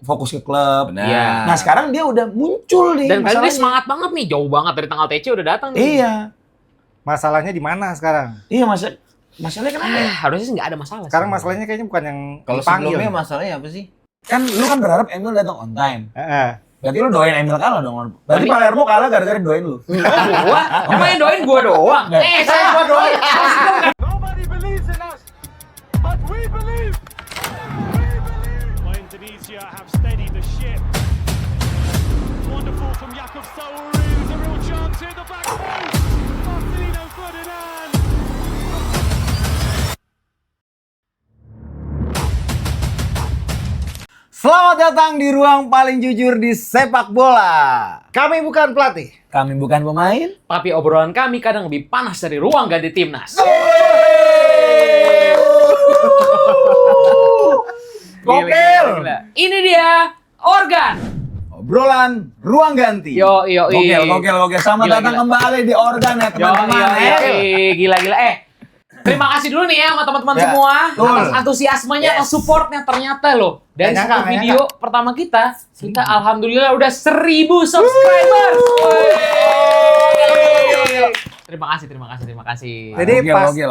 fokus ke klub. Benar. Nah sekarang dia udah muncul nih. Dan kali ini masalahnya. semangat banget nih, jauh banget dari tanggal TC udah datang nih. Iya. Masalahnya di mana sekarang? Iya masalahnya kenapa ya? Harusnya sih nggak ada masalah. Sekarang sih. masalahnya kayaknya bukan yang Kalau dipanggil. sebelumnya masalahnya apa sih? Kan lu kan berharap Emil datang on time. Heeh. Berarti lu doain Emil kalah dong. Berarti Palermo kalah gara-gara doain lu. Gua, emang yang doain gua doang. Saya gua doain. Nobody believes in us, but we believe. Indonesia have steadied the ship. Wonderful from Jakub Soul. There's a real chance here. The back post. Marcelino Ferdinand. Selamat datang di ruang paling jujur di sepak bola. Kami bukan pelatih. Kami bukan pemain. Tapi obrolan kami kadang lebih panas dari ruang ganti timnas. Gokil. Gila. Ini dia Organ. Obrolan ruang ganti. Yo. Gokil. Selamat Gila, datang gila. kembali di Organ ya teman-teman. Gila. Terima kasih dulu nih ya sama teman-teman Ya, semua betul. atas antusiasmenya, atas supportnya. Ternyata loh dari Nggak satu nyangka, video pertama kita alhamdulillah udah 1000 subscribers. Terima kasih. Jadi Gokil, pas gokil.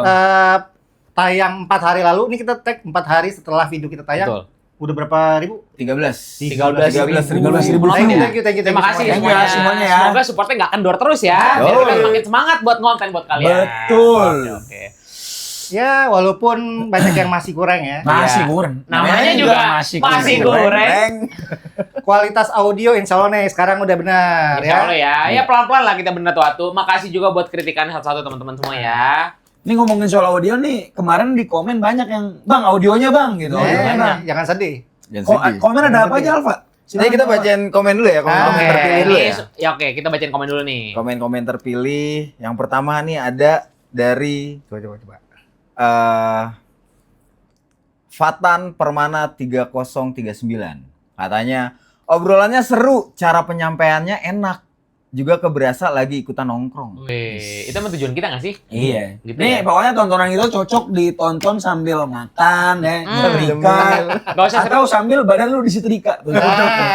tayang 4 hari lalu, ini kita tag 4 hari setelah video kita tayang. Betul. Udah berapa ribu? 13 13.000 Thank you. Thank you Terima kasih semuanya. semuanya. ya. Semoga supportnya nggak kendor terus ya. Biar Betul. kita makin semangat buat konten buat kalian. Betul. Oke. Ya, walaupun banyak yang masih kurang ya. Masih Iya. kurang. Namanya juga masih goreng. Kualitas audio insya Allah nih sekarang udah benar Insya Allah ya. ya pelan-pelan lah kita bener tuh. Makasih juga buat kritikan satu-satu teman-teman semua ya. Ini ngomongin soal audio nih, kemarin di komen banyak yang, Bang audionya bang gitu. Audionya, Bang. Jangan sedih. Komen ada apa aja Alfa? Jadi kita bacain komen dulu ya, komen Oke, terpilih dulu ya. oke, kita bacain komen dulu nih. Komen-komen terpilih. Yang pertama nih ada dari Coba. Fatan Permana 3039. Katanya, obrolannya seru, cara penyampaiannya enak. Juga keberasa lagi ikutan nongkrong. Wih, itu emang tujuan kita nggak sih? Iya. Gitu Nih ya? pokoknya tontonan itu cocok ditonton sambil makan ya, setrika. Gak usah Atau sambil badan lu disetrika. Tuh, cocok tuh.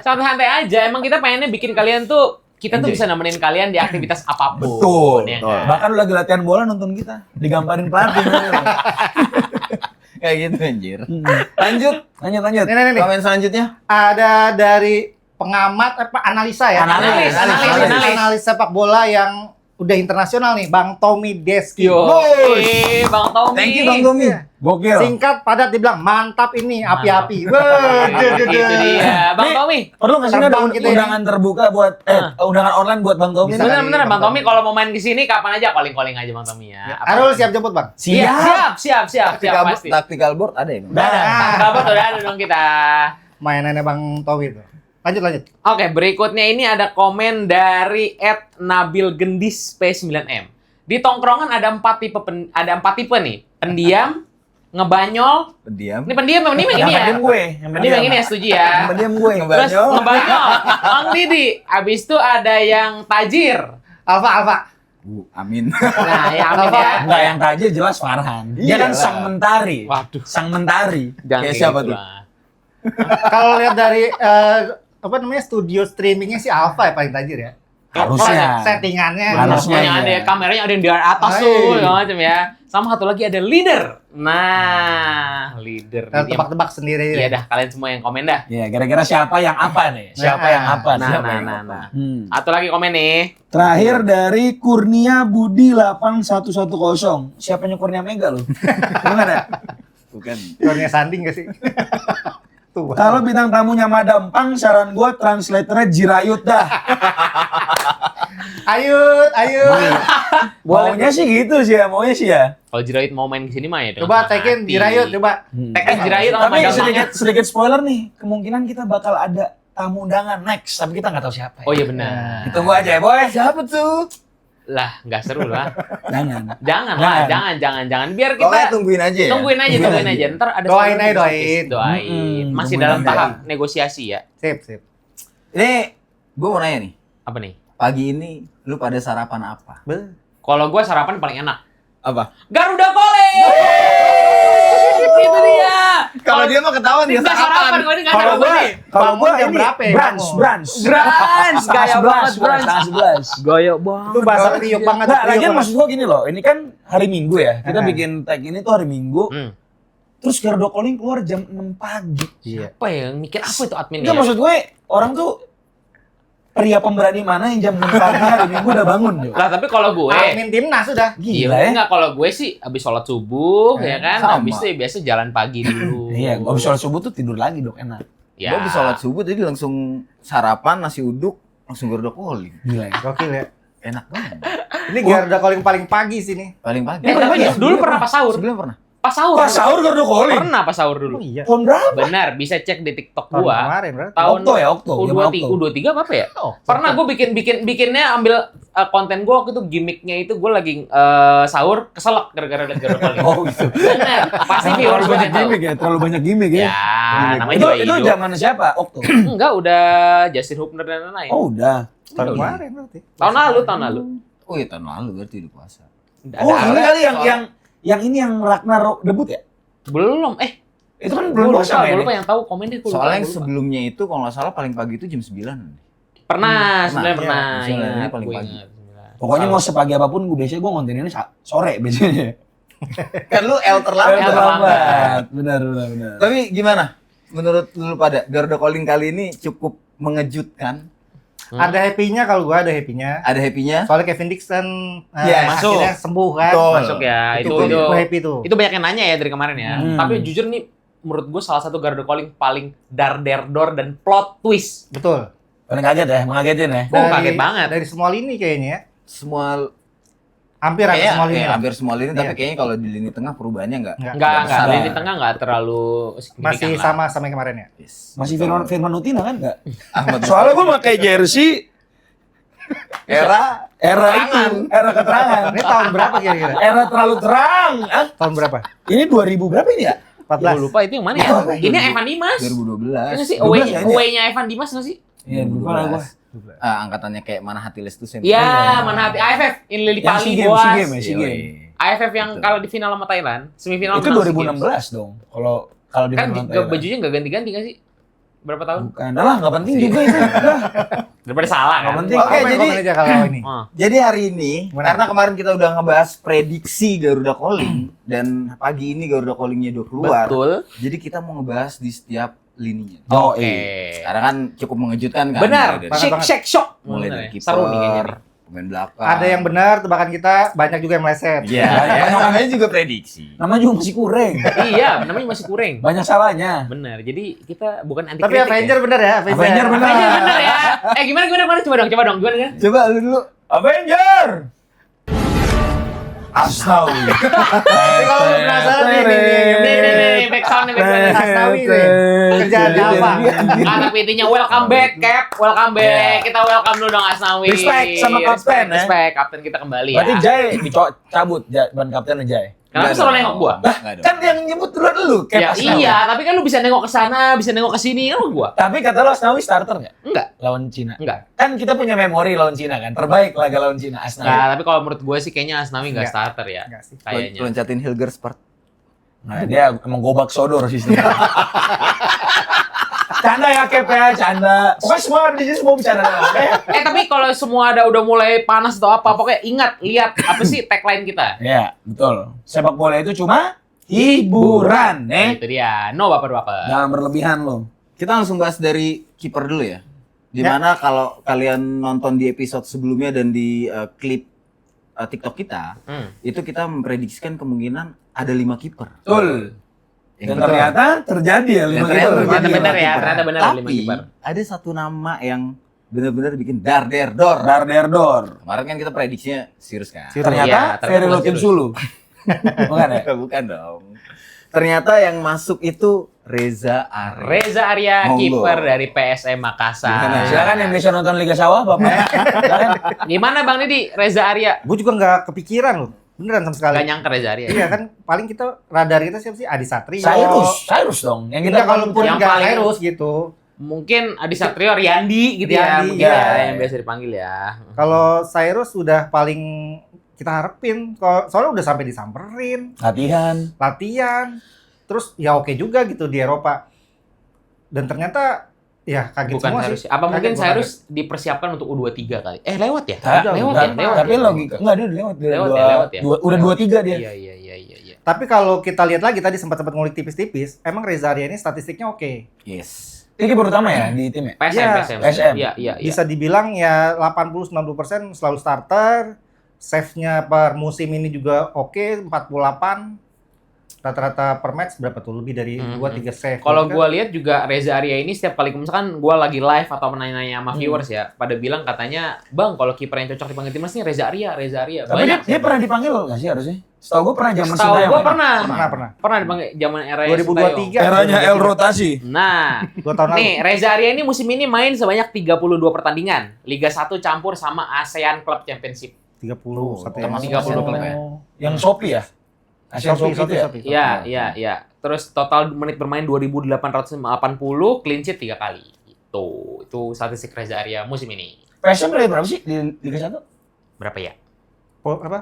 santai-santai aja. Emang kita pengennya bikin kalian tuh, kita tuh bisa nemenin kalian di aktivitas apapun. Betul. Ya betul. kan? Bahkan lu lagi latihan bola nonton kita, digambarin pelatih. Kayak gitu anjir. Lanjut. Nih. Komen selanjutnya. Ada dari pengamat analisa ya. Analis. Sepak bola yang udah internasional nih, Bang Tommy Deski. Yo, Bang Tommy. Thank you Bang Tommy. Gokil. Singkat padat dibilang mantap ini, api-api. Itu dia. Bang Tommy. Perlu nggak sih ada Terbang kita ini. undangan terbuka buat undangan online buat Bang Tommy? Bisa. Bener-bener Bang Tommy kalau mau main ke sini kapan aja calling aja Bang Tommy ya. Arul siap jemput, Bang. Siap pasti. Tactical board ada ya? Bang? Udah ada. Kabar udah ada dong kita. Mainannya Bang Tommy tuh. Lanjut. Oke, berikutnya ini ada komen dari @nabilgendis P9M. Di tongkrongan ada 4 tipe nih. Pendiam, ngebanyol. Pendiam. Ini pendiam yang ini Yang ya. pendiam gue. Pendiam yang ini ya, setuju ya. Yang pendiam gue. Terus ngebanyol. Mang Didi. Abis itu ada yang tajir. Alfa. Amin. Nah, ya amin ya. Enggak, yang tajir jelas Farhan. Dia kan Iyalah. sang mentari. Waduh. Sang mentari. Jangan Kayak kayak siapa gitu tuh? lah. Kalau lihat dari studio streamingnya si Alfa ya paling tajir ya. Harusnya. Settingannya. Harusnya. Pokoknya ada iya. kameranya ada yang di atas Hai. tuh, ya macam ya. Sama satu lagi ada leader. Nah, leader. Kita Ini tebak-tebak sendiri. Iya dah, kalian semua yang komen dah. Iya, kira-kira siapa yang apa nih? Siapa Nah. yang apa? Nah, Siapa nah, yang nah, apa? nah. Hmm. Satu lagi komen nih. Terakhir dari Kurnia Budi 8110. Siapanya Kurnia Mega loh? Bukan ya? Bukan. Turnya sanding gak sih? Tuh. Kalau bintang tamunya Madam Pang, saran gue translatornya Jirayut dah. Ayut. Maunya sih gitu sih ya, maunya sih ya. Kalau Jirayut mau main ke sini mah ya. dengan Coba senang tekin hati. dirayut coba. Tekin Jirayut sama Tapi Madam sedikit spoiler nih, kemungkinan kita bakal ada tamu undangan next, tapi kita nggak tahu siapa. Oh iya benar. Tunggu aja ya, boy. Siapa tuh? Lah, nggak seru lah. Jangan. Jangan lah, jangan. Biar kita Pokoknya tungguin aja ya. tungguin aja. Ntar ada Doain spoiler aja, gratis. doain. Doain. Masih Tungguin dalam aja. tahap negosiasi ya. Sip. Ini gue mau nanya nih. Apa nih? Pagi ini lu pada sarapan apa? Kalau gua sarapan paling enak. Apa? Garuda Kole. Itu dia. Kalau dia mah ketahuan dia Nggak sarapan, gue ini nggak Kalau sarapan gua, nih. kalau gua Jam ini berapa ya? brunch. Brunch, gaya banget brunch. Setengah 11. Gaya banget. Itu bahasa kriuk banget. Nggak, kriuk lagian banget. maksud gua gini loh, ini kan hari Minggu ya. Kita Ah. bikin tag ini tuh hari Minggu. Hmm. Terus Gardo Calling keluar jam 6 pagi. Iya. Apa ya? Mikir apa itu adminnya? Enggak, maksud gue orang tuh pria pemberani mana yang jam 6 pagi hari Minggu udah bangun, Jo? Lah tapi kalau gue, Admin timnas sudah. Gila iya, ya. enggak kalau gue sih abis sholat subuh ya kan, sama. abis itu ya biasa jalan pagi dulu. Iya, gua habis sholat subuh tuh tidur lagi, Dok, enak. Ya. Gue habis sholat subuh tadi langsung sarapan nasi uduk, langsung Gardo Calling. Gila ya. Gokil ya. Enak banget. Ini Garuda Calling paling pagi sih nih. Paling pagi. Tapi dulu pernah pas sahur. Sebelum pernah. Pas sahur. Pas sahur Gardo Calling. Pernah pas sahur dulu. Oh iya. Tahun berapa? Benar, bisa cek di TikTok Tahun gua. kemarin berarti. Tahun Okto ya, Okto. U23, U23 apa ya? Oh, Pernah gue bikinnya ambil konten gue waktu itu gimmicknya itu gue lagi sahur keselak gara-gara liat Gardo Calling. Oh, gitu. Benar, pasti Terlalu viewers banyak banyak tahu. gimmick ya, terlalu banyak gimmick ya. Ya, namanya Itu juga itu hidup. zaman siapa? Okto. Enggak, udah Justin Hubner dan lain-lain. Oh, udah. tahun Udah. kemarin berarti. Tahun lalu. Oh iya tahun lalu berarti udah puasa. Oh, Ada- ini kali yang ini yang Ragnar debut ya? belum. Itu kan Gue belum lupa, puasa gue ya. lupa yang tahu komen deh. Gua lupa, Soalnya yang gua lupa. sebelumnya itu kalau nggak salah paling pagi itu jam 9. Pernah, sebenarnya Iya, pernah. sebenarnya Ingat, paling gua pagi. ingat. Pokoknya mau sepagi apapun gue biasanya gue ngonteninnya sore biasanya. Kan lu L terlambat. L terlambat. Benar. Tapi gimana? Menurut lu pada Gardo Calling kali ini cukup mengejutkan. Ada happy-nya kalau gua ada happy-nya. Ada happy-nya. Soalnya Kevin Dixon Yes. Masuk. akhirnya sembuh kan. Betul. Masuk ya, itu Gua happy tuh. itu banyak yang nanya ya dari kemarin ya. Hmm. Tapi jujur nih, menurut gue salah satu Gardo Calling paling dar-der-dor dan plot twist. Betul. Paling kaget ya, mengagetin ya. Oh, kaget banget. Dari semua lini kayaknya ya. Semua Hampir semua lini. lah. hampir semua lini, tapi Iya. kayaknya kalau di lini tengah perubahannya enggak. Enggak, besar. lini tengah enggak terlalu signifikan Masih lah. sama yang kemarin ya. Yes. Masih Firman Utina kan enggak? Ahmad Soalnya gue pakai jersey era era itu, era keterangan. Ini tahun berapa kira-kira? Era terlalu terang. Ah, Tahun berapa? ini 2000 berapa ini ya? 14. Gue lupa itu yang mana ya? Ini Evan Dimas. 2012. Ini sih 12 away-nya ya ini ya? away-nya Evan Dimas nggak sih? Iya, lupa lah gue. Angkatannya kayak mana hati les tuh saya. Iya, mana hati AFF ini Lili Yang Pali SEA Games, Boas. SEA Games, SEA Games. AFF yang Betul. kalau di final sama Thailand, semifinal Itu menang SEA Games. 2016 dong. Kalau di Kan Firman juga bajunya nggak ganti-ganti nggak sih? Berapa tahun? Bukan, dah lah nggak penting juga itu. Udah, Daripada salah nggak kan? penting. Oke, Komen jadi- aja kalau ini. Oh. Jadi hari ini, Gimana? karena kemarin kita udah ngebahas prediksi Garuda Calling dan pagi ini Garuda Callingnya udah keluar. Betul. Jadi kita mau ngebahas di setiap lininya. Oh, Oke. Sekarang kan cukup mengejutkan kan. Benar. Mulai dari- Shake shake shock. mulai Bener dari ya. Seru nih kayaknya nih. pemain belakang. Ada yang benar, tebakan kita banyak juga yang meleset. Iya, ya, namanya juga prediksi. Nama juga masih kurang. Iya, namanya masih kurang. Banyak salahnya. Bener. Jadi kita bukan anti Tapi kritik Avenger benar ya, Avenger benar. Avenger bener ya. Gimana? Coba dong. Gimana? Coba lu dulu. Avenger. Asnawi. Tapi kalau lu penasaran nih, Nih, back sound nih. Asnawi nih. Kerjaannya apa? Anak PT-nya welcome back, Cap. Welcome back. Kita welcome dulu dong Asnawi. Respect sama kapten, ya. Respect, kapten kita kembali ya. Berarti Jai dicabut ban kaptennya Jai. Kenapa selalu nengok gua? Enggak dong. Kan yang nyebut duluan lu, Ya, kayak Asnawi. iya, tapi kan lu bisa nengok ke sana, bisa nengok ke sini, lu gua. Tapi kata lo Asnawi starter nggak? Enggak. Lawan Cina. Enggak. Kan kita punya memori lawan Cina kan. Terbaik laga lawan Cina Asnawi. Nah, tapi kalau menurut gue sih kayaknya Asnawi nggak Enggak. starter ya. Enggak sih. Kayaknya. Loncatin Hilgersport. Nah, dia emang gobak sodor sistemnya. Canda ya Kep ya, canda. Pokoknya semua di sini semua bercanda. Tapi kalau semua udah mulai panas atau apa, pokoknya ingat, lihat apa sih tagline kita. Ya, betul. Sepak bola itu cuma hiburan, Nah, itu dia. No baper-baper. Jangan berlebihan lo. Kita langsung bahas dari kiper dulu ya. Dimana kalau kalian nonton di episode sebelumnya dan di klip TikTok kita, itu kita memprediksikan kemungkinan ada 5 kiper. Betul. Dan Yang betul. ternyata terjadi ya 5 Dan kiper. ternyata Ternyata terjadi benar lima ya, kiper. ternyata benar 5 Tapi kiper. ada satu nama yang benar-benar bikin dar der dor. Dar der dor. Kemarin kan kita prediksinya Sirius kan. Ternyata Iya, ternyata Ferry bukan Lotin Sirius. Sulu. Bukan ya? Bukan dong. Ternyata yang masuk itu Reza Arya. Reza Arya, Monggo. kiper dari PSM Makassar. Gimana? Silakan yang bisa nonton Liga Sawah, Bapak. Silakan. Gimana Bang Didi, Reza Arya? Gue juga nggak kepikiran loh. Beneran sama sekali. Gak nyangka Reza Arya. Iya kan, paling kita radar kita siapa sih? Adi Satrio. Cyrus dong. Yang Kita kita kalaupun yang nggak paling- Cyrus gitu. Mungkin Adi Satrio, Riyandi gitu ya. Riyandi, Mungkin iya. ya, yang biasa dipanggil ya. Kalau Cyrus udah paling kita harapin. Soalnya udah sampai disamperin, latihan. latihan. terus ya oke juga gitu di Eropa. Dan ternyata ya kaget Bukan semua harus. sih. Apa mungkin Kaget, gua Cyrus dipersiapkan untuk U23 kali? Lewat ya? Udah, lewat udah. ya? Lewat. Tapi ya? logika enggak dia udah lewat. Dia Lewat dua- ya, lewat ya. Udah 23 dia. Iya. kaget. Tapi kalau kita lihat lagi tadi sempat ngulik tipis-tipis, emang Reza Arya ini statistiknya oke. Yes. Ini kiper utama ya di tim ya? PSM, Iya, PSM. Iya. Bisa dibilang ya 80-90% selalu starter. Save-nya per musim ini juga oke, 48. Rata-rata per match berapa tuh? Lebih dari 2-3 save. Kalau Kan? gue lihat juga Reza Arya ini setiap kali misalkan gue lagi live atau menanya-nanya sama viewers ya, pada bilang katanya, "Bang, kalau kiper yang cocok dipanggil timnas nih Reza Arya." Tapi dia pernah dipanggil nggak sih harusnya? Setahu gue pernah zaman Setahu Sintayong. gue ya? pernah. Pernah. Dipanggil zaman era 2023. Eranya El Rotasi. Nah, 2 tahun lalu. nih Reza Arya ini musim ini main sebanyak 32 pertandingan. Liga 1 campur sama ASEAN Club Championship. 30 satu termasuk yang 30 klub ya? Yang Shopee ya? Asia Shopee itu ya? Iya. Terus total menit bermain 2.880, clean sheet 3 kali. Itu statistik Reza Arya musim ini. PSM berapa sih di Liga 1? Berapa ya?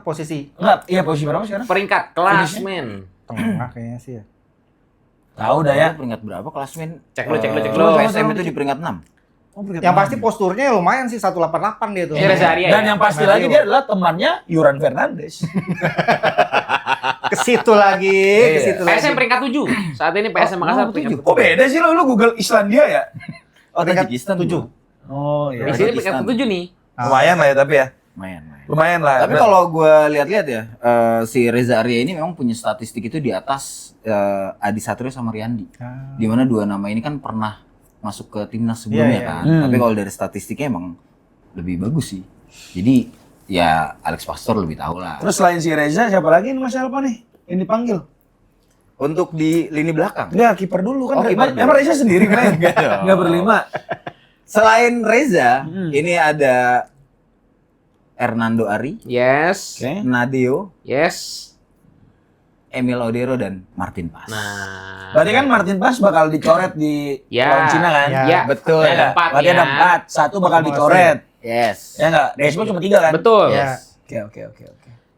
Posisi Enggak, iya posisi berapa sekarang? Peringkat klasmen. tengah kayaknya sih ya. Tahu dah ya. Peringkat berapa klasmen? Cek lu. PSM itu di peringkat 6. Yang pasti posturnya lumayan sih 188 dia tuh. Ini Reza Arya Dan ya? yang pasti lagi dia adalah temannya Yuran Fernandes. Ke situ lagi, ke situ lagi. PSM peringkat 7. Saat ini PSM Makassar peringkat 7. Oh beda sih lu Google Islandia ya? Oh, Peringkat Tajikistan 7. Oh Di sini peringkat 7 nih. Lumayan lah ya tapi ya. Lumayan. Lumayan lah. Tapi kalau gue lihat-lihat ya, si Reza Arya ini memang punya statistik itu di atas Adi Satrio sama Riyandi. Di mana dua nama ini kan pernah masuk ke timnas sebelumnya Iya, kan. iya. Tapi kalau dari statistiknya emang lebih bagus sih. Jadi ya Alex Pastor lebih tahu lah. Terus selain si Reza siapa lagi nih Mas Alpa nih? Yang dipanggil? Untuk di lini belakang. Enggak, kiper dulu kan. Oh, kiper dulu. Emang Reza sendiri main? Enggak berlima. Selain Reza, ini ada Hernando Ari, Yes. Oke. Nadeo, Yes. Emil Odero, dan Martin Pas. Nah. Berarti kan Martin Pas bakal dicoret di Ya. lawan Cina kan? Ya. Betul. Ada 4 Berarti ada 4, satu bakal dicoret. Yes. Ya enggak? Desmo cuma 3 kan? Betul. Ya. Oke.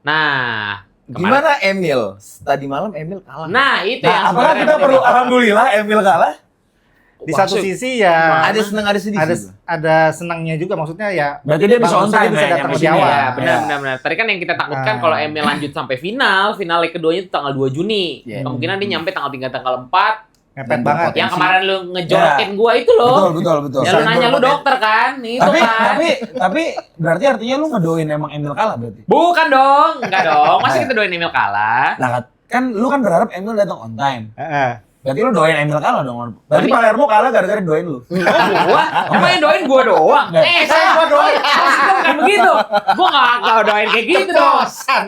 Nah. Gimana Emil? Tadi malam Emil kalah. Nah, itu yang Nah, apakah sebenarnya kita penting. perlu alhamdulillah Emil kalah? Di satu Maksud- sisi ya ada seneng ada sedih. ada sih gua. ada senangnya juga, maksudnya ya Berarti dia bisa on Bagusnya dia time bisa ya, datang nyampe lebih sini awal. ya. Ya, benar. Tadi kan yang kita takutkan kalau Emil lanjut sampai final leg keduanya itu tanggal 2 Juni. Yeah. Kemungkinan dia nyampe tanggal 3 tanggal 4. ngepet Dan banget. Yang kemarin lu ngejorokin gua itu Betul, loh. betul. Ya lu nanya lu dokter kan? Itu Tapi, kan. tapi berarti artinya lu ngedoain emang Emil kalah berarti? Bukan dong, enggak dong. Masa kita doain Emil kalah? Nah, kan lu kan berharap Emil datang on time. Heeh. Berarti lu doain Emil kalah dong. Berarti Palermo kalah gara-gara doain lu. Gua? Emang yang doain gua doang? Saya gua doain. Maksudnya bukan begitu. Gua enggak doain kayak gitu dong.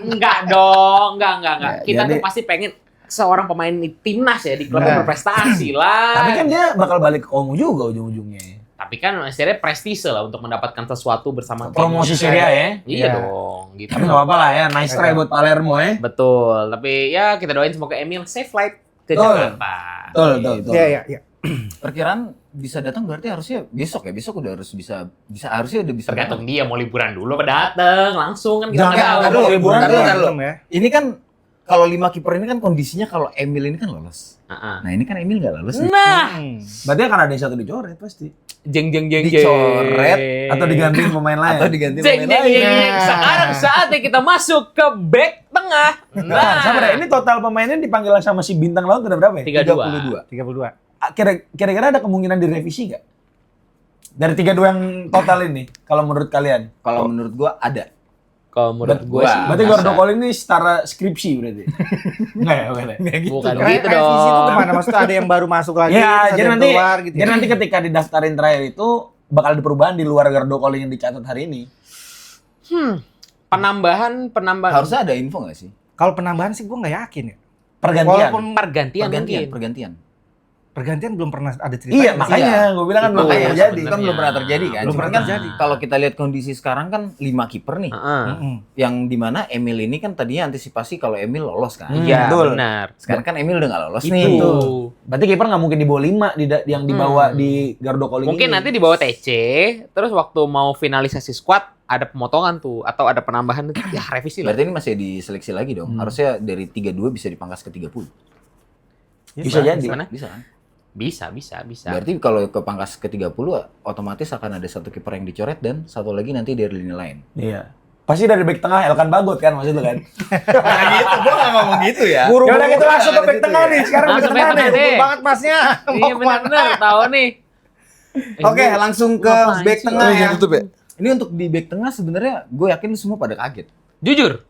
Enggak dong, enggak. Ya, Kita jadi- tuh pasti pengen seorang pemain di timnas ya di klub Nah. yang berprestasi lah. Tapi kan dia bakal balik ke Omu juga ujung-ujungnya. Tapi kan istilahnya prestise lah untuk mendapatkan sesuatu bersama tim. Promosi Serie A ya. Iya Iya. dong, gitu. Tapi nggak apa-apa lah ya, nice try buat Palermo ya. Betul. Tapi ya kita doain semoga Emil safe flight ke Betul. Jakarta. Betul. Iya. Perkiraan bisa datang berarti harusnya besok ya. Besok udah harus bisa harusnya udah bisa. Tergantung dia mau liburan dulu apa dateng langsung kan kita Jangan, nggak tahu. ntar dulu, liburan Ntar dulu. dulu. Ya. Ini kan kalau 5 kiper ini kan kondisinya kalau Emil ini kan lolos. Heeh. Nah, ini kan Emil nggak lolos nih. Nah, Berarti akan ada yang satu dicoret pasti. jeng. Dicoret Atau digantiin pemain lain. Atau diganti Jeng. pemain lain. Sekarang saatnya kita masuk ke back tengah. Nah, sabar ya, ini total pemainnya dipanggil sama si bintang laut udah berapa ya? 32. 32. Kira-kira ada kemungkinan direvisi nggak? Dari 32 yang total ini, kalau menurut kalian? Kalau menurut gua ada. Kalau menurut gue sih. Berarti bisa. Gordokol ini setara skripsi berarti? Nggak ya, bukan ya? Bukan Karena gitu revisi itu dong. kemana? Maksudnya ada yang baru masuk lagi, Ya, ada jadi yang nanti, keluar gitu. jadi nanti ketika didaftarin terakhir itu bakal ada perubahan di luar Gardo Calling yang dicatat hari ini. Penambahan. Harusnya ada info nggak sih? Kalau penambahan sih gue nggak yakin ya. Pergantian. Walaupun pergantian mungkin. pergantian belum pernah ada cerita. Iya, makanya gue bilang kan Itu belum pernah makanya terjadi. Kan belum pernah terjadi kan. Belum Cuman pernah kan terjadi. kalau kita lihat kondisi sekarang kan 5 kiper nih. Heeh. Yang dimana Emil ini kan tadinya antisipasi kalau Emil lolos kan. Iya, betul. benar. Sekarang kan Emil udah nggak lolos Itu. nih. Berarti kiper nggak mungkin di bawah 5 yang dibawa di Gardo Calling Mungkin ini. nanti di bawah TC, terus waktu mau finalisasi squad ada pemotongan tuh atau ada penambahan ya revisi lah. Berarti ini masih diseleksi lagi dong. Harusnya dari 32 bisa dipangkas ke 30. Bisa jadi. Gimana? Bisa kan? Bisa. Berarti kalau ke pangkas ke-30 otomatis akan ada satu kiper yang dicoret dan satu lagi nanti dari lini lain. Iya. Pasti dari bek tengah Elkan Bagot kan maksud lu kan? Nah gitu, gua nggak ngomong gitu ya. Ya udah kita langsung ke bek tengah nih. Sekarang bek Langsung tengah bek nih. tengah. Betul banget masnya. Iya benar-benar tahu nih. Oke, langsung ke ngapain bek sih? tengah Oh, ya. tutup ya? Ini untuk di bek tengah sebenarnya gue yakin semua pada kaget. Jujur.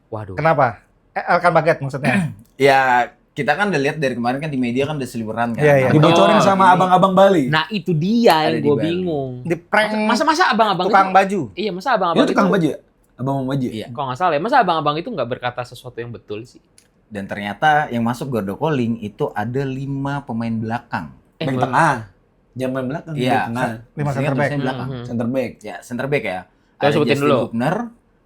Waduh. Kenapa? Elkan Baget maksudnya. Ya, kita kan udah lihat dari kemarin kan di media kan udah seliweran kan. Iya, iya. Dibocorin Betul. sama abang-abang Bali. Nah itu dia Ada yang di gue Bali. bingung. Di prank Masa abang-abang tukang itu? baju. Iya masa abang-abang Itu tukang baju ya? Abang baju. Iya. Kalau nggak salah ya, masa abang-abang itu nggak berkata sesuatu yang betul sih? Dan ternyata yang masuk Gordo Calling itu ada 5 pemain belakang. Bek tengah. Jangan main belakang, bek Iya. tengah. 5 center back. Tulisannya belakang. Mhm. Center back. Ya, center back ya. Coba Ada sebutin Justin dulu. Hubner,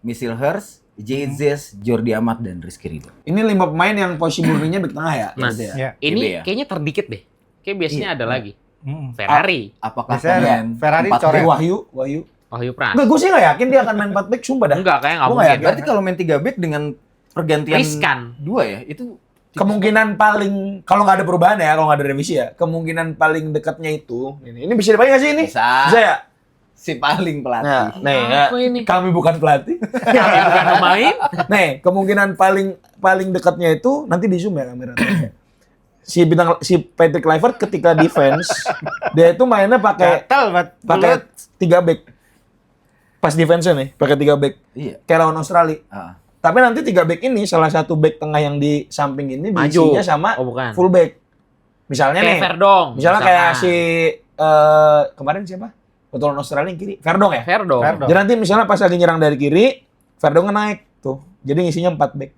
Misil Hurst, Jezes, Jordi Amat dan Rizky Ridho. Ini 5 pemain yang posisi murninya bek tengah ya? Nah, Berarti ya? Iya. Ini GB ya? kayaknya terdikit deh. Kayak biasanya ada lagi. Mm. Ferrari, Apakah Biasanya pemain Ferrari 4 coret. back? Wahyu. Wahyu Pras. Enggak, gue sih nggak yakin dia akan main 4 back, sumpah dah. Enggak, kayak nggak Gua nggak mungkin. yakin. Berarti kalau main 3 back dengan pergantian Riskan. 2 ya, itu Kemungkinan paling, kalau nggak ada perubahan ya, kalau nggak ada revisi ya, kemungkinan paling dekatnya itu, ini bisa dipakai nggak sih ini? bisa. Bisa ya? Si paling pelatih. Nah, nih ya, Apa ini? kami bukan pelatih. Kami bukan pemain. Nih, kemungkinan paling dekatnya itu nanti di zoom ya kamera. Si Patrick Kluivert ketika defense dia itu mainnya pakai Gatel banget. 3 back. Pas defense-nya nih, pakai 3 back. Iya. Kayak lawan Australia. Ah. Tapi nanti 3 back ini salah satu back tengah yang di samping ini Maju. diisinya sama Oh, bukan. full back. Misalnya Kayak nih, Verdong. misalnya kayak misalkan. si kemarin siapa? Betul Australia yang kiri, Verdong ya. Verdong. Verdong. Jadi nanti misalnya pas lagi nyerang dari kiri, Verdong naik tuh. Jadi ngisinya 4 back.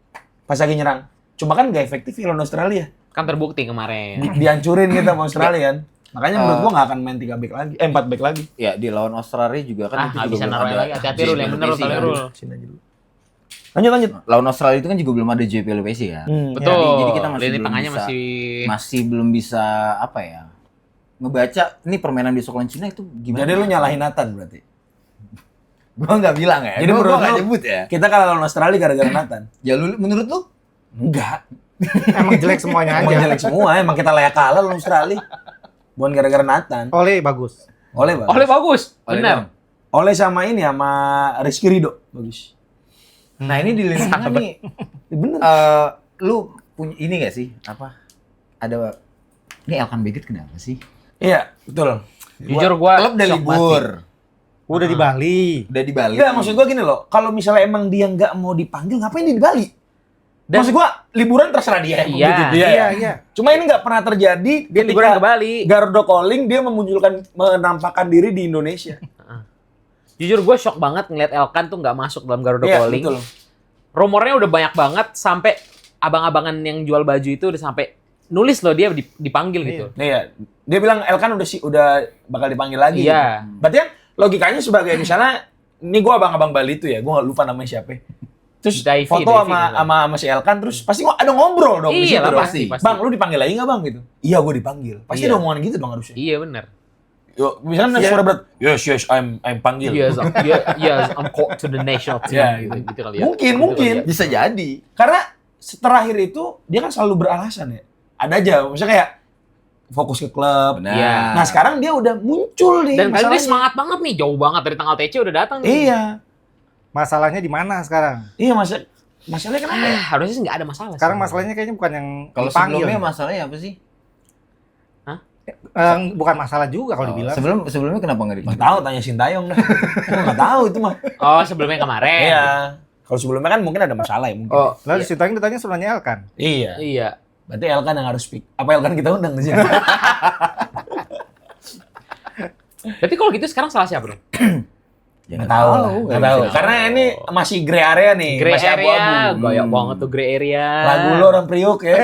Pas lagi nyerang. Cuma kan nggak efektif ya lawan Australia. Kan terbukti kemarin. Dihancurin kita sama Australia kan. Makanya menurut Eh, gua nggak akan main 3 back lagi, 4 back lagi. Ya, di lawan Australia juga kan itu Nggak juga bisa belum naruh ada lagi. Hati-hati Rul, yang bener Rul, JPLPC kali kan. Rul. Sini aja dulu. Lanjut. Lawan Australia itu kan juga belum ada JPLPC ya. Betul. Jadi kita masih Lini belum tengahnya bisa- masih belum bisa apa ya? Ngebaca ini permainan besok lawan Cina itu gimana? Jadi lu nyalahin Nathan berarti. Gua nggak bilang ya. Jadi Gua menurut nggak lu- nyebut ya. Kita kalah lawan Australia gara-gara Nathan. Ya lu menurut lu? Enggak. Emang jelek semuanya Emang aja. jelek semua, emang kita layak kalah lawan Australia. Bukan gara-gara Nathan. Oleh bagus. Oleh Bang. Oleh bagus. Oleh Benar. dong. Oleh sama ini sama Rizky Ridho. Bagus. Nah, ini di lini tengah nih. Ya, bener. Lu punya ini gak sih? Apa? Ada ini Elkan Baget kenapa sih? Iya, betul. Jujur gua Klub udah shock libur. Udah di Bali. Udah di Bali. Enggak, maksud gua gini loh. Kalau misalnya emang dia nggak mau dipanggil, ngapain dia di Bali? Dan- Maksud gua liburan terserah dia. emang Iya. gitu dia. Iya, ya. iya. Cuma ini nggak pernah terjadi Dia liburan ke Bali. Gardo Calling dia menampakkan diri di Indonesia. Jujur gue shock banget ngeliat Elkan tuh nggak masuk dalam Garuda Iya, Calling. betul. Rumornya udah banyak banget sampai abang-abangan yang jual baju itu udah sampai nulis loh dia dipanggil gitu. Nih ya, dia bilang Elkan udah bakal dipanggil lagi. Iya. Berarti kan logikanya sebagai misalnya ini gua abang-abang Bali itu ya, gua nggak lupa namanya siapa. Terus Davy, foto Davy sama si Elkan terus pasti ada ngobrol dong di situ Iya lah dong. pasti. Bang, lu dipanggil lagi nggak bang gitu? Iya, gue dipanggil. Pasti Iya. ada omongan gitu dong harusnya. Iya benar. Yo, misalnya Iya. suara berat, yes, I'm panggil. Yes, I'm called to the national team. Iya, gitu kali ya. Mungkin, Gitu mungkin. kali ya. Bisa jadi. Karena terakhir itu dia kan selalu beralasan ya. Ada aja, misalnya kayak fokus ke klub. Benar. Iya. Nah sekarang dia udah muncul nih. Dan kali ini masalahnya. semangat banget nih, jauh banget dari tanggal TC udah datang nih. Iya, Masalahnya di mana sekarang? iya masalahnya kenapa ya? Harusnya sih nggak ada masalah. Sekarang sih. masalahnya kayaknya bukan yang Kalau dipanggil. sebelumnya masalahnya apa sih? Bukan masalah juga kalau dibilang. Sebelumnya kenapa nggak Nggak dipanggil? tahu, tanya Sintayong dah. Nggak tahu itu mah. Oh sebelumnya kemarin. Iya. Kalau sebelumnya kan mungkin ada masalah ya mungkin. Oh Lalu si Tang ditanya sebenarnya Elkan. Iya. iya. Berarti Elkan yang harus speak. Apa Elkan kita undang di sini? Berarti kalau gitu sekarang salah siapa bro? Ya, Nggak tahu. nggak Nggak tahu. bisa. Karena ini masih gray area nih. Grey masih area, abu-abu. gaya banget tuh grey area. Lagu lo orang Priok ya.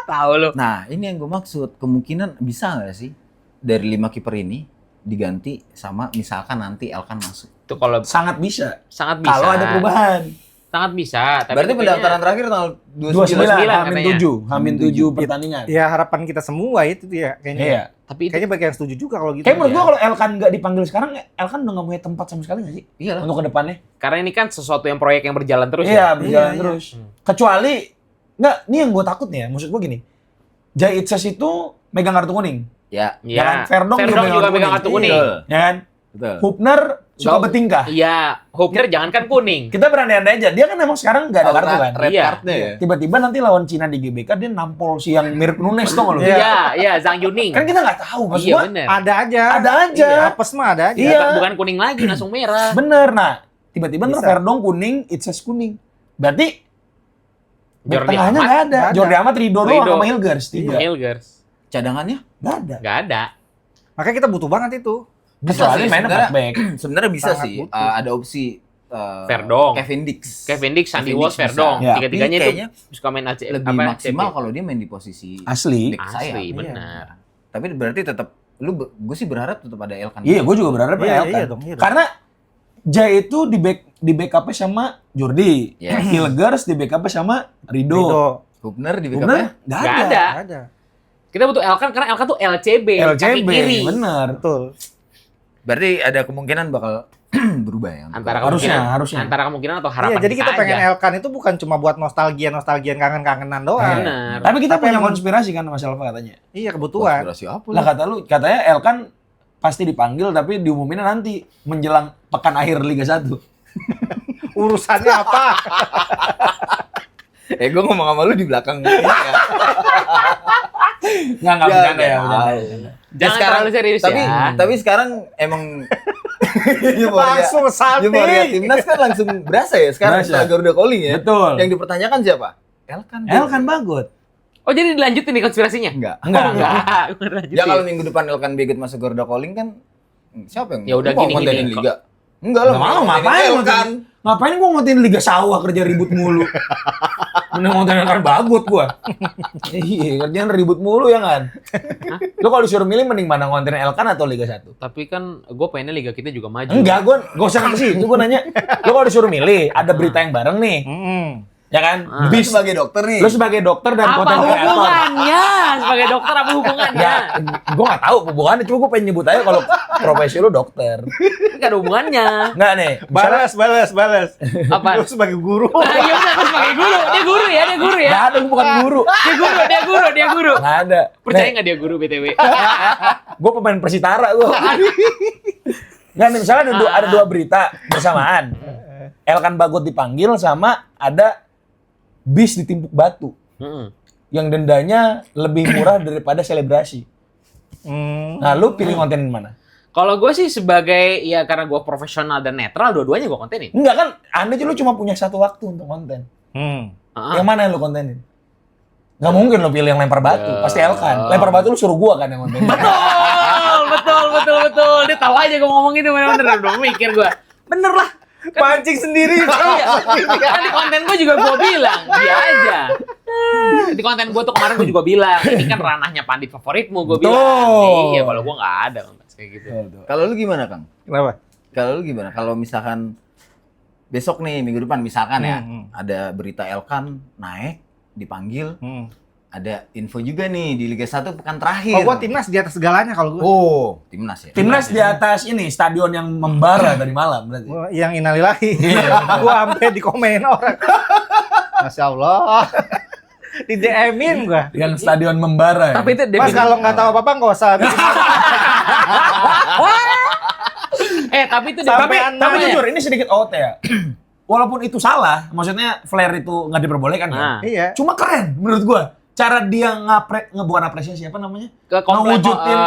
Tahu lu. Nah, ini yang gue maksud. Kemungkinan bisa nggak sih dari 5 kiper ini diganti sama misalkan nanti Elkan masuk. Tuh kalau Sangat bisa. sangat bisa. Kalau ada perubahan. Sangat bisa. Tapi Berarti itu pendaftaran terakhir tanggal 29, 29 Hamin katanya. 7. Hamin 7 pertandingan. Ya harapan kita semua itu ya kayaknya. Iya. Tapi itu Kayaknya banyak yang setuju juga kalau gitu. Kayak menurut Iya. gua kalau Elkan nggak dipanggil sekarang, Elkan udah nggak punya tempat sama sekali nggak sih? Iya lah. Untuk ke depannya. karena ini kan sesuatu yang proyek yang berjalan terus Iya, ya. berjalan Iya, terus. Hmm. Kecuali nggak, ini yang gue takut nih ya. Maksud gue gini, Jay Itzes itu megang kartu kuning. Ya, Iya. kan? Verdong juga megang kartu kuning. Betul. Ya kan? betul. Hubner suka Gak- bertingkah. Iya, Hubner jangankan kuning. Kita berandai-andai aja. Dia kan emang sekarang nggak ada kartu kan. Red Iya. card-nya ya. Tiba-tiba nanti lawan Cina di GBK dia nampol si yang mirip Nunes tuh kalau. Iya, Zhang Yuning. Kan kita nggak tahu maksud Iya gua. bener. Ada aja. Ada aja. Iya, apes mah ada aja. Iya. Bukan kuning lagi, langsung merah. Bener. Nah, tiba-tiba ntar Bisa. Verdong kuning, Itzes kuning. Berarti back Jordi tengahnya Amat nggak ada. nggak ada. Jordi Amat, Rido doang Rido. sama Hilgers. Tiga. Hilgers. Cadangannya Nggak ada. Nggak ada. Makanya kita butuh banget itu. Kecuali sih, mainnya sebenarnya- back. sebenarnya bisa Sangat sih. butuh. Ada opsi Verdong. Kevin Dix. Kevin Dix, Sandy Kevin Walsh, Dix bisa. Verdong. Ya. Tiga-tiganya Tapi itu kayaknya suka main AC. lebih maksimal kalau dia main di posisi Asli. back sayap. Asli, Iya. benar. Tapi berarti tetap gue sih berharap tetap ada Elkan. Iya, gue juga berharap Iya, ya iya Elkan. dong, iya dong. Karena Jay itu di backup sama Jordi. Yes. Hilgers di backup sama Rido. Rido. Hubner di Bener? backupnya. Nggak Nggak ada. ada. Nggak ada. Kita butuh Elkan karena Elkan tuh LCB, kaki LCB, kiri. bener. Betul. Berarti ada kemungkinan bakal berubah ya. Antara Harusnya, kemungkinan, harusnya. antara kemungkinan atau harapan Iya, jadi kita pengen aja. Elkan itu bukan cuma buat nostalgia kangen-kangenan doang. Benar. Tapi kita Tapi punya emang- konspirasi kan Mas Alfa katanya. Iya, kebutuhan. Konspirasi apa Lah kata lu, katanya Elkan pasti dipanggil tapi diumuminnya nanti menjelang pekan akhir Liga 1. Urusannya apa? Gue ngomong sama lu di belakang ini ya. Nggak Ya, bercanda ya. nggak bercanda. tahu. Jangan terlalu serius tapi, ya. Tapi sekarang emang Langsung salting. Euforia timnas kan langsung berasa ya sekarang Berasa. setelah Garuda Calling ya. Betul. Yang dipertanyakan siapa? Elkan. Elkan Bagot. Oh, jadi dilanjutin nih konspirasinya? Enggak. Enggak. Enggak. Ya kalau minggu depan Elkan Beget masuk Garuda Calling kan siapa yang Ya udah mau gini-gini, kontenin kok. Liga? Enggak lah. Nggak mau, kontenin ngapain Elkan. ngonten? Ngapain gua ngontin Liga Sawah kerja ribut mulu. Mending ngonten Elkan Bagot gua. Iya, kerjaan ribut mulu ya kan. Lu kalau disuruh milih mending mana ngonten Elkan atau Liga 1? Tapi kan gue pengennya liga kita juga maju. Enggak, gua gak usah ke situ, gua nanya. Lu kalau disuruh milih, ada berita yang bareng nih. Ya kan? Lu Bis. sebagai dokter nih. Lu sebagai dokter dan Apa konten kreator. hubungannya? Sebagai dokter apa hubungannya? Ya, gue gak tahu hubungannya, cuma gue pengen nyebut aja kalau profesi lu dokter. Gak ada hubungannya. Enggak nih, misalnya Balas. Apa? Lu sebagai guru. Nah, iya benar, aku sebagai guru. Dia guru ya. gak ada, gue bukan guru. Dia guru. Gak ada. Percaya nggak dia guru BTW? Gue pemain Persitara gue. Nggak nih, misalnya ada dua berita bersamaan. Elkan Bagot dipanggil sama ada bis ditimpuk batu. Yang dendanya lebih murah daripada selebrasi. Nah, lu pilih kontenin mana? Kalau gue sih sebagai, ya karena gue profesional dan netral, dua-duanya gue kontenin. Enggak kan, Anda lu cuma punya satu waktu untuk konten. Yang mana yang lu kontenin? Gak mungkin lu pilih yang lempar batu, Ya. pasti Elkan. Lempar batu lu suruh gua kan yang kontenin. Betul. Dia tahu aja gue ngomong itu bener-bener. Udah mikir gue. Bener lah. Pancing sendiri. Kan di konten gue juga gue bilang, dia aja. Di konten gue tuh kemarin gue juga bilang, ini kan ranahnya pandit favoritmu, gue bilang. Betul. Iya, kalau gue nggak ada kayak gitu. Kalau lu gimana, Kang? Kenapa? Kalau lu gimana? Kalau misalkan besok nih minggu depan misalkan ya ada berita Elkan naik dipanggil, ada info juga nih di Liga 1 pekan terakhir. Oh, gua timnas di atas segalanya kalau gua. Oh, timnas ya. Timnas di atas ini stadion yang membara tadi malam berarti. Gua yang innalillahi. Gua sampai dikomenin orang. Masya Allah. Di DM-in gua. Yang stadion membara. Ya? Tapi itu Mas kalau nggak tahu apa-apa nggak usah. tapi itu Sampai tapi jujur ini sedikit OT ya. Walaupun itu salah, maksudnya flare itu nggak diperbolehkan kan. Nah. Iya. Cuma keren menurut gua. Cara dia bukan apresiasi apa namanya? ke komplain, Mewujudin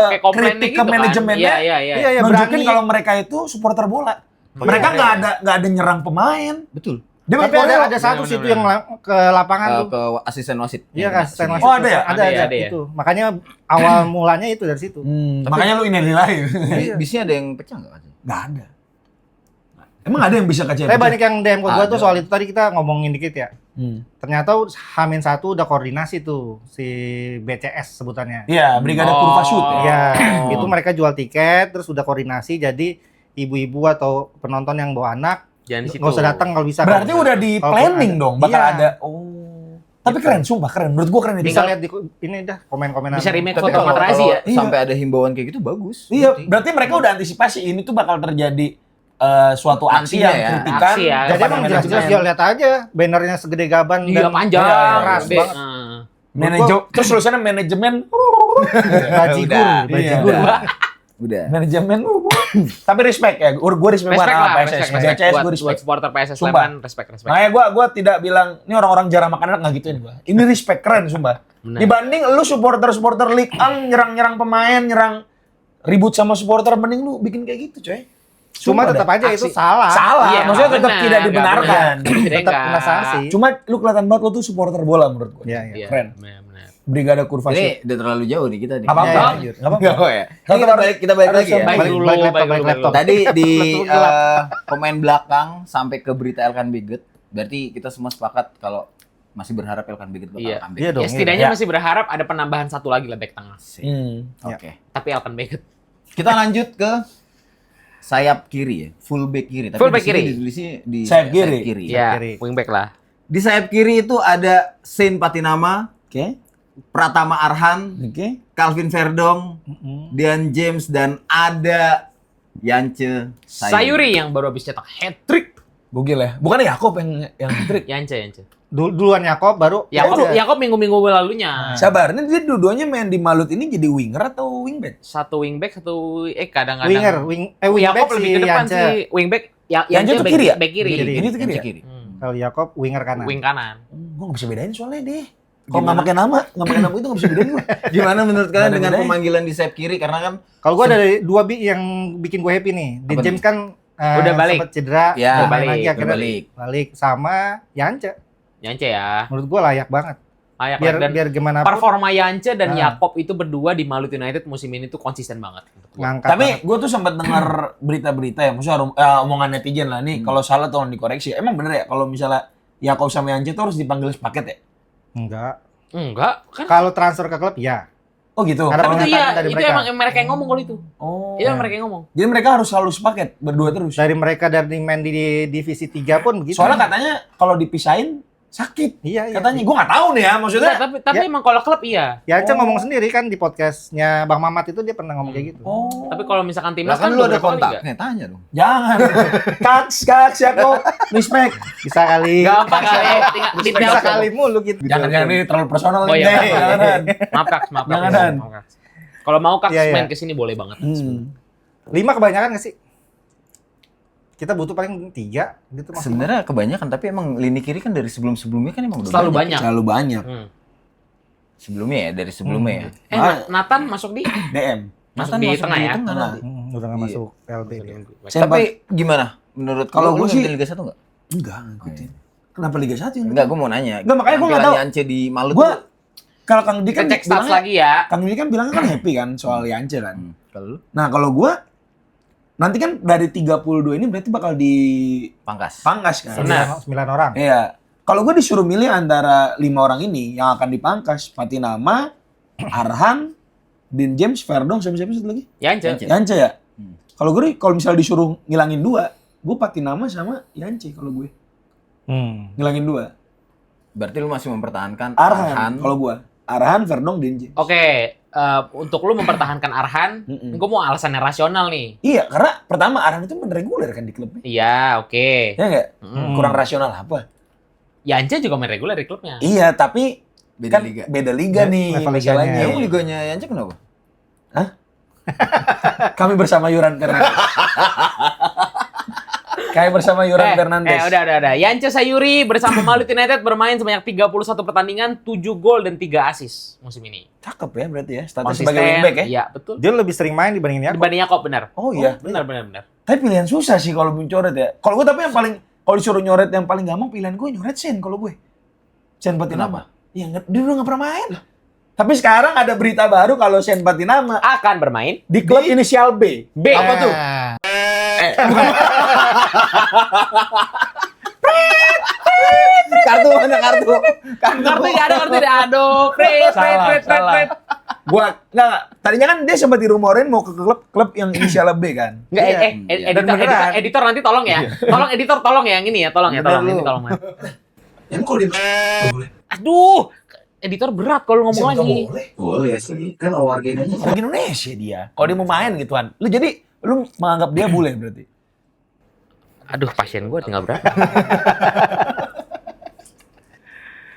kayak komplainnya kritik gitu ke manajemennya. Iya. Iya, ya Nunjukin berani. kalau mereka itu supporter bola. Mereka nggak ada nyerang pemain. Betul. Dia Tapi main ada satu situ yang ke lapangan tuh. Ke asisten wasit. Iya kan, asisten wasit. Oh, ada ya? Ada Ada ya? itu. Makanya awal mulanya itu dari situ. Makanya lu innalillahi. Iya. Bisnya ada yang pecah nggak? Nggak ada. Emang ada yang bisa kaca? Tapi banyak yang DM ke gua tuh Ada. soal itu tadi kita ngomongin dikit ya. Hmm. Ternyata H-1 udah koordinasi tuh si BCS sebutannya. Iya, Brigade Kurva Shoot ya. Iya, itu mereka jual tiket terus udah koordinasi jadi ibu-ibu atau penonton yang bawa anak Jangan di situ. nggak usah datang kalau bisa. Berarti udah di Kalau planning ada. dong bakal Iya. ada. Oh. Tapi keren, sumpah keren. Menurut gua keren itu. Bisa lihat di ini dah komen-komenan. Bisa remake Tapi foto kalau Matrazi ya. Iya. sampai ada himbauan kayak gitu bagus. Iya, berarti mereka udah antisipasi ini tuh bakal terjadi suatu aksi Aksinya yang ya. kritikan. Aksi ya. Jadi kepada emang jelas-jelas manajemen. ya lihat aja bannernya segede gaban Iya dan panjang. Iya, keras Gede. banget. Terus tulisannya manajemen. Bajigur. Udah. Manajemen. Tapi respect ya. Gue respect Respect banget lah, sama PSS. respect. PSS gue Buat respect. supporter PSS Sumpah. Sleman, respect. Makanya gue tidak bilang ini orang-orang jarang makan enak nggak gituin gue. Ini respect keren sumpah. Benar. Dibanding lu supporter League nyerang-nyerang pemain, nyerang ribut sama supporter, mending lu bikin kayak gitu coy. Cuma Sumpah tetap dah. aja itu Aksi. salah. Salah, Iya, maksudnya tetap benar, tidak nggak dibenarkan. benar. Tetap kena sanksi. Cuma lu kelihatan banget lu tuh supporter bola menurut gue. Iya, Iya, Keren. benar. Brigade Kurva Ini udah terlalu jauh nih kita nih. Nggak apa-apa. Iya, Lanjut. iya. Nggak apa-apa. Nggak apa ya. Kan Kita balik harus lagi ya. Baik Balik- dulu, balik laptop, baik balik dulu. laptop. Tadi di Betul, gelap. komen belakang sampai ke berita Elkan Beget, berarti kita semua sepakat kalau masih berharap Elkan Beget bakal Iya. comeback. Iya dong. Ya setidaknya iya. masih berharap ada penambahan satu lagi lah back tengah. Oke. Tapi Elkan Beget. Kita lanjut ke sayap kiri ya, full back kiri. Tapi Full back di sini kiri. ditulisnya di Sayap kiri. Iya, kiri. wingback lah. Di sayap kiri itu ada Sain Patinama, Oke. Pratama Arhan, Oke. Calvin Verdong, Dian James, dan ada Yance Sayuri yang baru habis cetak hat-trick. Gokil ya. Bukannya Yakob yang trik. Yance. Duluan Yakob baru Yakob minggu-minggu lalunya. Sabar, ini dia dua-duanya main di Malut ini jadi winger atau wingback? Satu wingback, satu kadang-kadang. winger, wingback Yakob lebih si ke depan Yance. sih. Wingback Yance tuh kiri ya? Back kiri. Kiri. Ini tuh kiri ya? Kiri. Kalau Yakob winger kanan. Wing kanan. Gue gak bisa bedain soalnya deh. Kalau nggak pakai nama itu nggak bisa bedain gue. Gimana menurut kalian Mana dengan bedanya? pemanggilan di sayap kiri? Karena kan Kalau gua ada dua yang bikin gue happy nih. Di Apa James kan Udah balik. sempat cedera, Ya, main balik, lagi akhirnya balik. balik sama Yance. Yance ya. Menurut gua layak banget. Layak Biar dan gimana pun performa Yance dan Nah. Yakob itu berdua di Malut United musim ini tuh konsisten banget. ngangkat. Tapi banget. gue tuh sempat dengar berita-berita ya, maksudnya omongan netizen lah nih. Kalau salah tolong dikoreksi. Emang bener ya kalau misalnya Yakob sama Yance tuh harus dipanggil sepaket ya? Enggak, kan? Kalau transfer ke klub ya. Oh gitu. Ada Tapi itu pernyataan iya, dari itu mereka. emang mereka yang ngomong kalau itu. Oh. Itu mereka yang ngomong. Jadi mereka harus selalu sepaket berdua terus. Dari mereka dari main di divisi 3 pun begitu. Soalnya katanya kalau dipisahin sakit. iya. Katanya gue nggak tahu nih ya maksudnya. Enggak, tapi Ya. emang kalau klub iya. Yance Oh. ngomong sendiri kan di podcastnya Bang Mamat itu dia pernah ngomong kayak gitu. Oh. Tapi kalau misalkan Lah timnas kan lu ada beberapa kali kontaknya, tanya dong. Jangan. Kaks Yakob. Respect. Bisa kali. Gampang kali, tinggal di Bisa kali mulu gitu. Jangan ini terlalu personal Oh nih. iya, Jangan. Maaf Kaks. Jangan. Maaf, Kaks. Kalau mau Kaks Iya, iya. main ke sini boleh banget. 5 kebanyakan nggak sih? Kita butuh paling 3 gitu maksimal. Sebenarnya kebanyakan, tapi emang lini kiri kan dari sebelum-sebelumnya kan emang udah Selalu banyak. Selalu banyak. Sebelumnya ya, dari sebelumnya ya. Nathan masuk di DM. masuk di tengah ya. Tengah. Udah nggak Iya. masuk LB dia. Tapi gimana? Menurut Kalau lu gua sih- ngikutin Liga 1 enggak? Enggak ngikutin. Kenapa Liga 1 yang Enggak, gue mau nanya. Enggak, makanya gua nggak Tampilan tahu. Yance di Malut Gua tuh. kalau Kang Di Kita kan cek stats bilangnya- lagi ya. Kang Di kan bilangnya kan happy kan soal Yance kan. Kalau lu Nah, kalau gua nanti kan dari 32 ini berarti bakal dipangkas pangkas. kan. Benar. 9 orang. Iya. Kalau gue disuruh milih antara 5 orang ini yang akan dipangkas, Patinama, Arhan, Dean James, Verdong, sama siapa satu lagi? Yance. Yance. Yance ya. Hmm. Kalau gue kalau misalnya disuruh ngilangin 2, gue Patinama sama Yance kalau gue. Ngilangin 2. Berarti lu masih mempertahankan Arhan kalau gue. Arhan, Verdong, Dean James. Oke, untuk lu mempertahankan Arhan, Mm-mm. gue mau alasannya rasional nih. Iya, karena pertama Arhan itu main reguler kan di klubnya. Iya, oke. Ya nggak? Mm. Kurang rasional apa? Yance juga main reguler di klubnya. Iya, tapi beda kan liga. beda liga nih Level masalahnya. liganya. Emang liganya Yance kenapa? Kami bersama Yuran Fernandes. Kami bersama Yuran Fernandes. Udah. Yance Sayuri bersama Malut United bermain sebanyak 31 pertandingan, 7 gol dan 3 assist musim ini. Cakep ya berarti ya. Status Konsisten. sebagai wingback ya. Iya, betul. Dia lebih sering main dibandingin Yakob. Dibanding Yakob benar. Oh iya. Benar. Tapi pilihan susah sih kalau mencoret ya. Kalau gue tapi yang paling kalau disuruh nyoret yang paling gampang pilihan gue nyoret Sen kalau gue. Sen Patinama. Iya, dia udah nggak pernah main. Tapi sekarang ada berita baru kalau Sen Patinama Akan bermain di klub inisial B. B. Apa tuh? Kartu mana kartu? Kartu ya ada kartu ya. Aduh, Salah. Gua enggak. Tadinya kan dia sempat dirumorin mau ke klub yang inisial B kan. Enggak, Iya. editor nanti tolong ya. Tolong editor tolong ya yang ini ya, tolong ya, tolong ini tolong. Yang kalau di boleh. Aduh, editor berat kalau ngomong lagi. Boleh sih. Kan warga Indonesia dia. Kalau dia mau main gituan. Lu jadi lu menganggap dia bule berarti. Aduh, pasien gue tinggal berapa?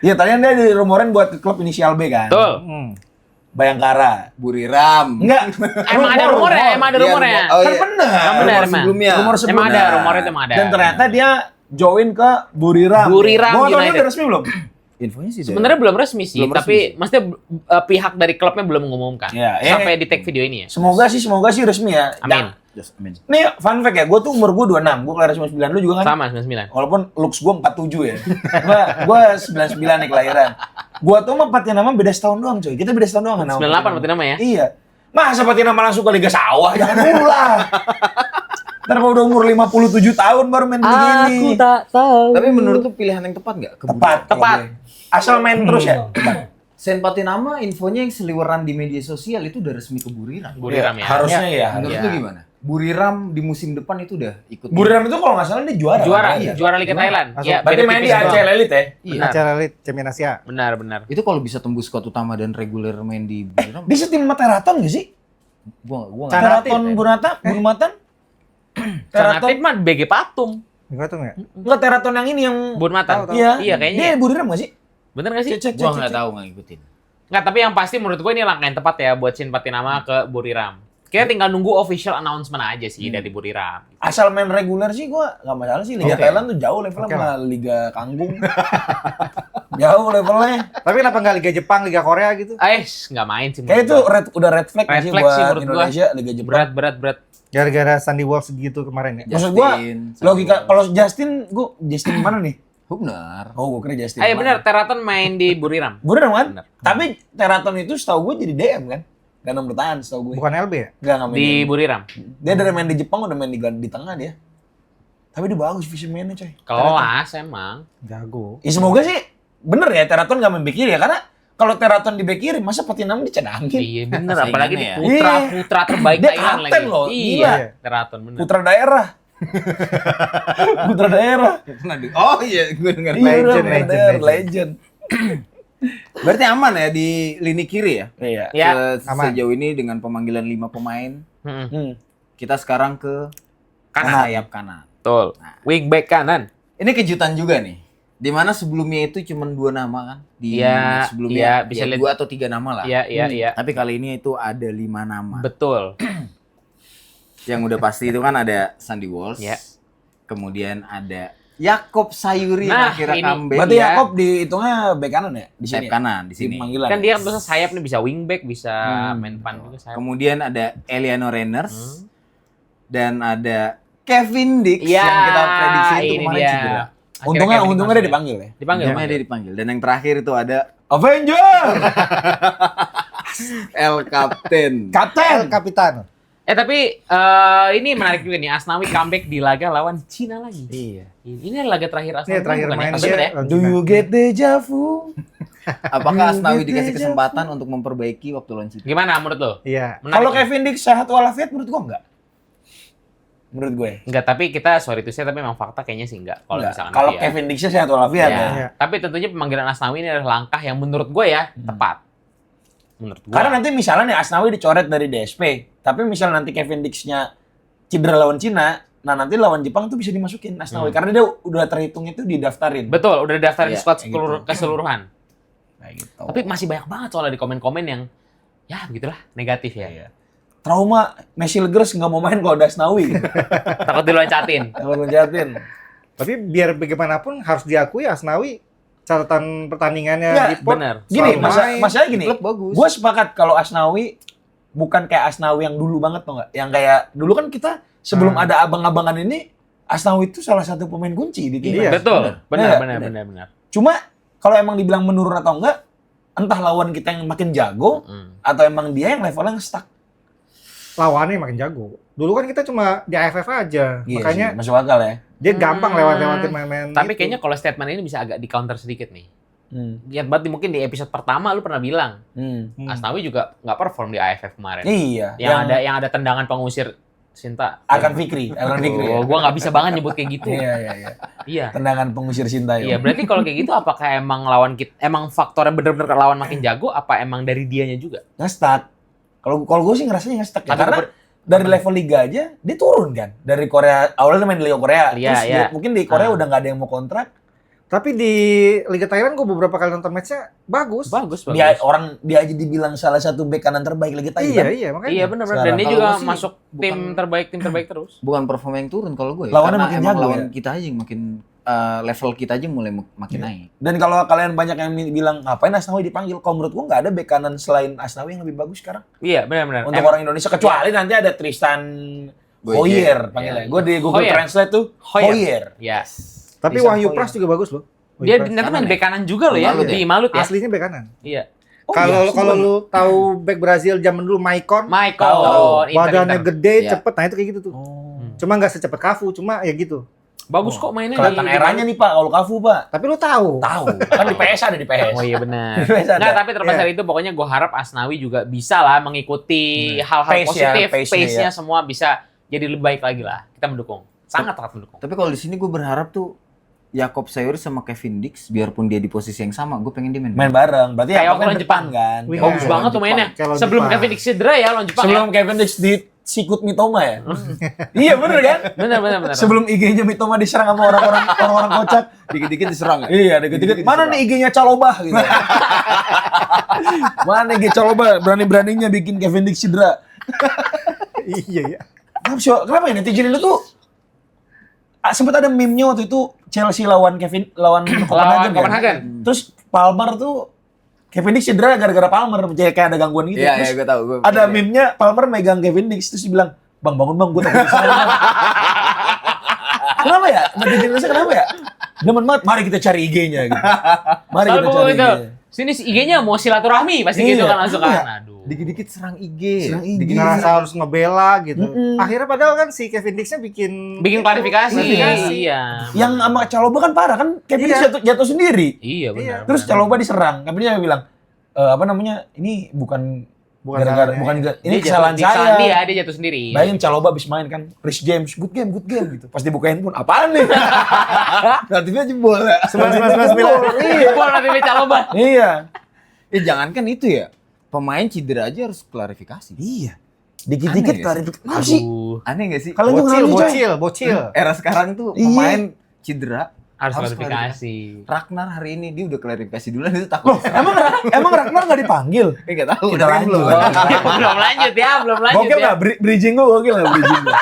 Iya, tadinya dia dirumorin buat ke klub inisial B kan. Betul. Bayangkara. Buriram. Enggak. Emang ada rumornya, emang ada Iya, rumornya. rumor. Oh, Kan iya. benar. Emang benar, Rumor emang. sebelumnya. Rumor Emang sebelumnya. ada, rumornya itu emang ada. Dan ternyata dia join ke Buriram. Buriram Gua nggak tahu, ini United. udah resmi belum? Infonya sih Sebenarnya belum resmi sih, Belum tapi resmi maksudnya pihak dari klubnya belum mengumumkan. Iya, Sampai di tag video ini ya. Semoga sih resmi ya. Amin. Just, amin. Nih fun fact ya, gue tuh umur gue 26, gue kelahiran 99, lu juga kan? Sama 99. Walaupun looks gue 47 ya. Gue 99 nih kelahiran. Gue tuh sama Patinama beda setahun doang coy. Kita beda setahun doang kan? 98 berarti nama ya. Iya. Masa Patinama langsung ke Liga Sawah? Jangan dulu lah. Ntar kalau udah umur 57 tahun baru main begini. tak tahu. Tapi menurut lu pilihan yang tepat nggak? ke Tepat. Tepat. kalau gue. Asal main terus ya. Sen Patinama infonya yang seliweran di media sosial itu udah resmi ke Buriram. Buriram ya. Harusnya ya. Menurut Iya. lu gimana? Buriram di musim depan itu udah ikut. Buriram itu kalau nggak salah dia juara. Juara, kan? Iya. juara Liga Thailand. Masuk. Iya, Berarti beda main di tipis doang. ACL Elite ya? Iya. Acara Elite Champions Asia. Benar, benar. Itu kalau bisa tembus skuad utama dan reguler main di Buriram, Dia setim sama Teraton nggak sih? gua nggak Teraton Burata, Burmatan? Teraton mah BG Patum. Enggak tuh enggak? Enggak, Teraton yang ini yang Bun Matan. Iya. Iya kayaknya. Dia Buriram nggak sih? Bener gak sih? Cek. Gua nggak tahu nggak ngikutin. Nggak, tapi yang pasti menurut gue ini langkah yang tepat ya buat Shin Patinama ke Buriram. Kita tinggal nunggu official announcement aja sih dari Buriram. Asal main reguler sih gua nggak masalah sih. Liga Oke. Thailand tuh jauh levelnya Oke sama Liga Kanggung. Jauh levelnya. Tapi kenapa enggak Liga Jepang, Liga Korea gitu? Nggak main sih. Kayak itu menurut gua. udah red flag Red sih flag buat sih menurut gua. Indonesia Liga Jepang. berat. Gara-gara Sandy Walsh gitu kemarin ya. Maksud gua logika kalau Justin mana nih? Hubner. Oh, gua kira Justin. Iya mana. benar, Teraton main di Buriram. Buriram kan? Bener. Tapi Teraton itu setahu gua jadi DM kan? Gelandang bertahan setahu gue. Bukan LB ya? Enggak main Di DM. Buriram. Dia dari main di Jepang udah main di tengah dia. Tapi dia bagus visionnya coy. Kelas emang. Jago. Ya semoga sih bener ya Teraton nggak main back kiri ya, karena kalau Teraton di back kiri masa Patinama dicadangin. Iya bener, Saingannya apalagi di ya. putra terbaik Dia Thailand kapten lagi. loh, Iya, gila. Teraton bener. Putra daerah. Putra daerah. Oh iya, gue dengar. Iya, Legend, putra legend, daerah, legend. legend. Berarti aman ya di lini kiri ya? Iya. Ya, aman. Sejauh ini dengan pemanggilan 5 pemain, Mm-mm. Hmm. kita sekarang ke Kanan. sayap kanan. Betul. Wingback kanan. Ini kejutan juga nih. Dimana sebelumnya itu cuma 2 nama kan? Di Iya, sebelumnya iya, bisa lihat. 2 atau 3 nama lah. Iya. Tapi kali ini itu ada 5 nama. Betul. Yang udah pasti itu kan ada Sandy Walsh. Iya. Kemudian ada Yakob Sayuri Nah, yang akhirnya ini. comeback. Berarti Iya. Yakob dihitungnya bek kanan ya di sini. sayap kanan di sini. Panggilan. Kan dia bisa sayap nih, bisa wingback, bisa main depan juga sayap. Kemudian ada Eliano Reiners Hmm. dan ada Kevin Dix Iya, yang kita prediksi itu ini kemarin dia. cedera. Akhirnya Untungnya Kevin dia masuk ya. dipanggil ya. Dipanggil. Untungnya dia dipanggil. Dan yang terakhir itu ada Avenger. El Captain. Kapten. El Capitano. Tapi ini menarik juga nih, Asnawi comeback di laga lawan Cina lagi. Iya. Ini laga terakhir Asnawi. Ini terakhir bukan ya? main Maksudnya ya? dia. Do you get deja vu? Apakah Asnawi dikasih kesempatan untuk memperbaiki waktu lawan Cina? Gimana menurut lo? Iya. Menarik Kalau ya? Kevin Dix sehat walafiat menurut gua enggak. Menurut gue. Enggak, tapi kita sorry to say, tapi memang fakta kayaknya sih enggak. Kalau Enggak. misalkan Kalau dia. Kevin Dix sehat walafiat Ya. ya. Iya. Tapi tentunya pemanggilan Asnawi ini adalah langkah yang menurut gue ya tepat. Menurut gue. Karena nanti misalnya nih Asnawi dicoret dari DSP, tapi misalnya nanti Kevin Dix-nya cedera lawan Cina, nah nanti lawan Jepang tuh bisa dimasukin Asnawi karena dia udah terhitung itu didaftarin. Betul, udah daftarin Iya, squad kayak keseluruhan. Kayak gitu. Tapi masih banyak banget soalnya di komen-komen yang ya begitulah, negatif ya. Iya. Trauma Messi Legers nggak mau main kalau ada Asnawi. Gitu. Takut diloncatin. Kalau loncatin. Tapi biar bagaimanapun harus diakui Asnawi catatan pertandingannya Iya, di pot bener. Gini, selalu main. masalahnya gini. Klub bagus. Gue sepakat kalau Asnawi bukan kayak Asnawi yang dulu banget tuh nggak. Yang kayak dulu kan kita sebelum ada abang-abangan ini, Asnawi itu salah satu pemain kunci di tim. Iya, Betul. bener. Benar. Cuma kalau emang dibilang menurun atau enggak, entah lawan kita yang makin jago atau emang dia yang levelnya stuck. lawannya makin jago. Dulu kan kita cuma di AFF aja. Iya Makanya sih, masuk akal ya. dia gampang lewat-lewatin main-main. Tapi itu. kayaknya kalau statement ini bisa agak di counter sedikit nih. Hmm. Lihat banget mungkin di episode pertama lu pernah bilang Hmm. Asnawi juga nggak perform di AFF kemarin. Iya. Yang ada tendangan pengusir Sinta. Akan Fikri, Akan Fikri. Oh, Ya. gua nggak bisa banget nyebut kayak gitu. Iya. Iya. Tendangan pengusir Sinta Iya, berarti kalau kayak gitu apakah emang lawan kita emang faktornya bener-bener lawan makin jago apa emang dari dianya juga? Nge-stuck. Kalau gue sih ngerasanya nge-stuck ya. Atau Karena dari level liga aja dia turun kan. Dari Korea awalnya main di Liga Korea. Iya, Terus iya. mungkin di Korea udah nggak ada yang mau kontrak. Tapi di Liga Thailand gue beberapa kali nonton match-nya bagus. Bagus. Dia aja dibilang salah satu bek kanan terbaik lagi Thailand. Iya, makanya. Iya benar. Dan Sekarang dia kalau juga gua sih masuk tim terbaik terus. Bukan performa yang turun kalau gue. Lawannya Karena makin emang jago lawan ya? kita aja yang makin level kita aja mulai makin naik. Dan kalau kalian banyak yang bilang ngapain Asnawi dipanggil, kalau menurut gua nggak ada bek kanan selain Asnawi yang lebih bagus sekarang Iya benar. untuk orang Indonesia, kecuali nanti ada Tristan Hoyer panggilnya. Iya. Gue di Google Hoyer. Translate tuh Hoyer. Yes. Tapi Bisa Wahyu Hoyer. Pras juga bagus loh. Wahyu Dia Pras. ternyata main bek kanan juga loh ya, Malut ya? di Malut ya. Aslinya bek kanan. Iya. Kalau lu tahu bek Brazil zaman dulu Maicon, Michael. badannya gede, Iya. cepet, nah itu kayak gitu tuh. Cuma nggak secepat Cafu, cuma ya gitu. Bagus kok mainnya. Kelihatan di eranya nih Pak, kalau Cafu Pak. Tapi lu tahu. Tahu. Kan di PS ada di PS. Oh iya benar. Biasa ada. Nggak, tapi terlepas Iya. dari itu pokoknya gue harap Asnawi juga bisa lah mengikuti hal-hal Pace ya, positif, pace-nya pace-nya ya. semua bisa jadi lebih baik lagi lah. Kita mendukung. Sangat mendukung. Tapi kalau di sini gue berharap tuh Jakob Sayuri sama Kevin Dix, biarpun dia di posisi yang sama, gue pengen dia Main bareng. Berarti Kayak ya waktu lawan Jepang kan. Wih, Bagus Iya, banget tuh Jepang. mainnya. Kayak lawan Sebelum Jepang. Kevin Dix cedera ya lawan Jepang Sebelum ya. Kevin Dix sikut Mitoma ya. Iya bener kan? Benar. Sebelum IG-nya Mitoma diserang sama orang-orang kocak. dikit-dikit diserang ya. Iya, dikit-dikit. Mana nih IG-nya Calobah gitu. Mana IG Calobah berani-beraninya bikin Kevin Dix cedera. Iya ya. Kenapa ya netizen itu tuh sempat ada meme-nya waktu itu Chelsea lawan Copenhagen. Copenhagen. Terus Palmer tuh Kevin Dix cedera gara-gara Palmer, kayak ada gangguan gitu. Iya, Terus gue tahu. ada meme-nya Palmer megang Kevin Dix terus dibilang, "Bang, bangun Bang, gue takut diserang." Kenapa ya? Netizen Indonesia kenapa ya? Demen banget, mari kita cari IG-nya gitu. Mari kita Kalau cari itu, IG-nya. sini IG-nya mau silaturahmi pasti Iya. gitu kan langsung kan. Iya. Aduh. Dikit-dikit serang IG. Serang IG. Dikit-dikit Ngerasa harus ngebela gitu. Mm-mm. Akhirnya padahal kan si Kevin Dix-nya bikin Bikin klarifikasi. Iya. Yang sama Calobah kan parah kan, Kevin Dix Iya. jatuh sendiri. Iya benar. Terus Calobah diserang, Kevin Dix bilang, ini bukan gara-gara salahnya. bukan ini Dia kesalahan kesalahan saya. dia jatuh sendiri. Bayangin Calobah abis main kan, Rhys James, good game gitu. Pas dibuka handphone, apaan nih? Notifnya jebol ya. 11. Iya. Gua nanti baca loba. Iya. jangankan itu ya. Pemain cedera aja harus klarifikasi. Iya. Dikit-dikit Aneh, klarifikasi. Kenapa sih? Aneh gak sih? Kalian tuh ngalamin, coy. Bocil. Era sekarang tuh Iya. pemain cedera Harus klarifikasi. Ragnar hari ini dia udah klarifikasi duluan itu takut. Emang Ragnar nggak dipanggil? Enggak tahu. Kita kan lanjut. Belum lanjut ya. Gokil nggak? Bridging gua gokil nggak bridging gua?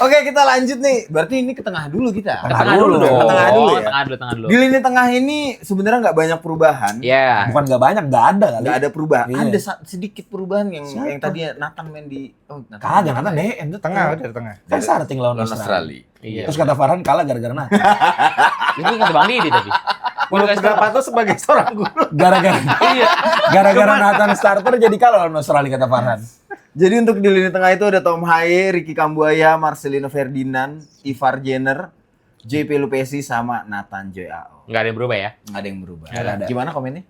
Oke, kita lanjut nih. Berarti ini ke tengah dulu kita. Ke tengah dulu dong. Ke tengah dulu ya. Tengah dulu. Di lini tengah ini sebenarnya nggak banyak perubahan. Ya. Bukan nggak banyak, nggak ada kali. Nggak ada perubahan. Iya. Ada sedikit perubahan yang Siapa? tadi Nathan main di Kagak, Nathan DM tuh Tengah, udah tengah. Kan starting lawan lawan Australia. Australia. Iya. Terus kata Farhan kalah gara-gara Nathan. Ini kata Bang Didi tapi. Menurut pendapat lu sebagai seorang guru. Gara-gara Nathan starter jadi kalah lawan Australia kata Farhan. Jadi untuk di lini tengah itu ada Tom Haye, Ricky Kambuaya, Marcelino Ferdinand, Ivar Jenner, JP Lupesi sama Nathan Joy AO. Nggak ada yang berubah ya. Nggak ada yang berubah. Nggak ada. Gimana komennya?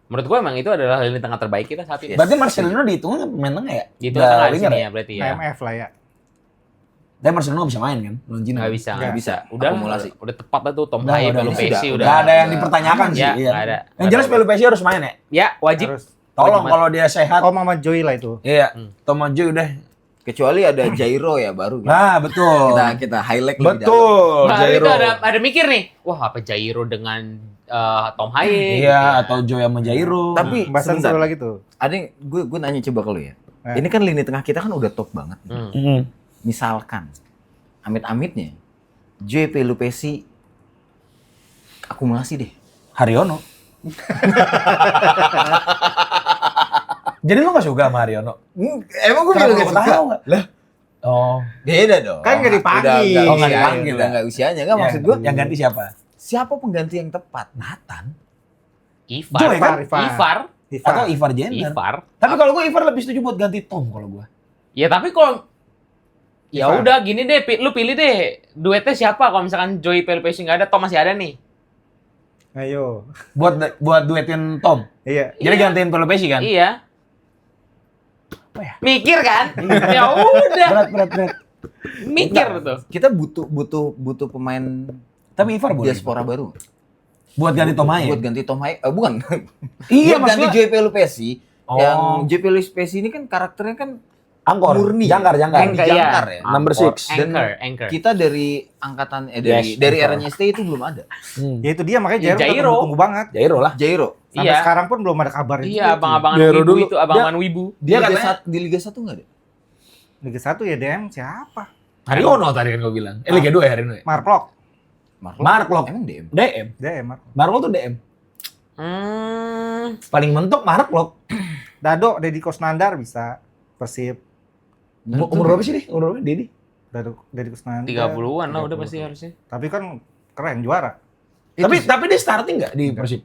Menurut gua emang itu adalah lini tengah terbaik kita saat ini. Berarti Marcelino dihitungnya main tengah ya? Itu Nggak tengah di winger sini ya? ya berarti ya. KMF lah ya. Tapi Marcelino nggak bisa main kan? Lawan Cina. Nggak bisa. Nggak bisa. Udah Akumulasi. udah tepat lah tuh Tom Udah, Haye, udah, Pelupesi udah. udah. Nggak ada yang dipertanyakan sih. Ya, Iya. nggak ada. Yang jelas Pelupesi harus main ya. Ya, wajib. Harus. Tolong Wajib. kalau dia sehat. Oh, Mama Joy lah itu. Iya. Tomojo udah. Kecuali ada Jairo ya baru. Nah, betul. Kita highlight lebih dalam. Betul. Nah, Jairo. itu ada mikir nih. Wah, apa Jairo dengan Tom Haye? Iya, gitu. atau Joy sama Jairo. Tapi Bahasan sebentar. seru lagi tuh. Ada yang gue nanya coba ke lu ya. Eh. Ini kan lini tengah kita kan udah top banget. Hmm. Misalkan amit-amitnya JP Lupesi akumulasi deh. Haryono. Jadi lu gak suka sama Haryono? Emang gue Kenapa bilang lu gak suka? tahu nggak? Lah, Oh. beda dong. Kan nggak dipanggil. Udah Oh, nggak dipanggil Udah ya? nggak usianya. Nggak maksud Yang- gue. Yang ganti siapa? Siapa pengganti yang tepat? Nathan. Ivar. Joy kan? Ivar. Atau Ivar Jenner. Ivar. Tapi kalau gue Ivar lebih setuju buat ganti Tom kalau gue. Ya tapi kalau ya Ivar. udah gini deh, lu pilih deh duetnya siapa kalau misalkan Joy Pelupesi nggak ada, Tom masih ada nih. Ayo. Buat duetin Tom. Iya. Jadi Iya. gantiin Pelupesi kan? Iya. Apa ya? Mikir kan? Ya udah, Berat. mikir tuh. Kita butuh pemain Tapi Ivar boleh. diaspora baru. Buat ganti Tom Haye. Buat ganti Tom Haye. Iya, Buat ganti maksudnya. JP Lupesi. Oh. Yang JP Lupesi ini kan karakternya kan Angkor, murni. Jangkar. Anchor, Jangkar iya. ya. Number Angkor, 6. Dan Anchor. Kita dari angkatan Yes, dari betul. eranya ST itu belum ada. Ya itu dia makanya Ya, Jairo Jairo. tunggu banget. Jairo lah. Jairo. Sampai Iya. sekarang pun belum ada kabar itu. Iya, abang-abangan Jairo wibu dulu. itu, abang-abangan wibu. Dia Liga katanya di Liga 1 enggak ada? Liga 1 ya DM siapa? Haryono tadi kan gue bilang. Liga 2 ya Haryono ya? Mark Mark Lok. Emang DM. DM. Mark. Mark Lok tuh DM. Paling mentok Mark Lok. Dado, Deddy Kusnandar bisa Persib. Umur berapa sih nih? Umur berapa Dedi? Deddy Kusnandar. 30-an lah udah pasti harusnya. Tapi kan keren juara. Tapi dia starting nggak di Persib?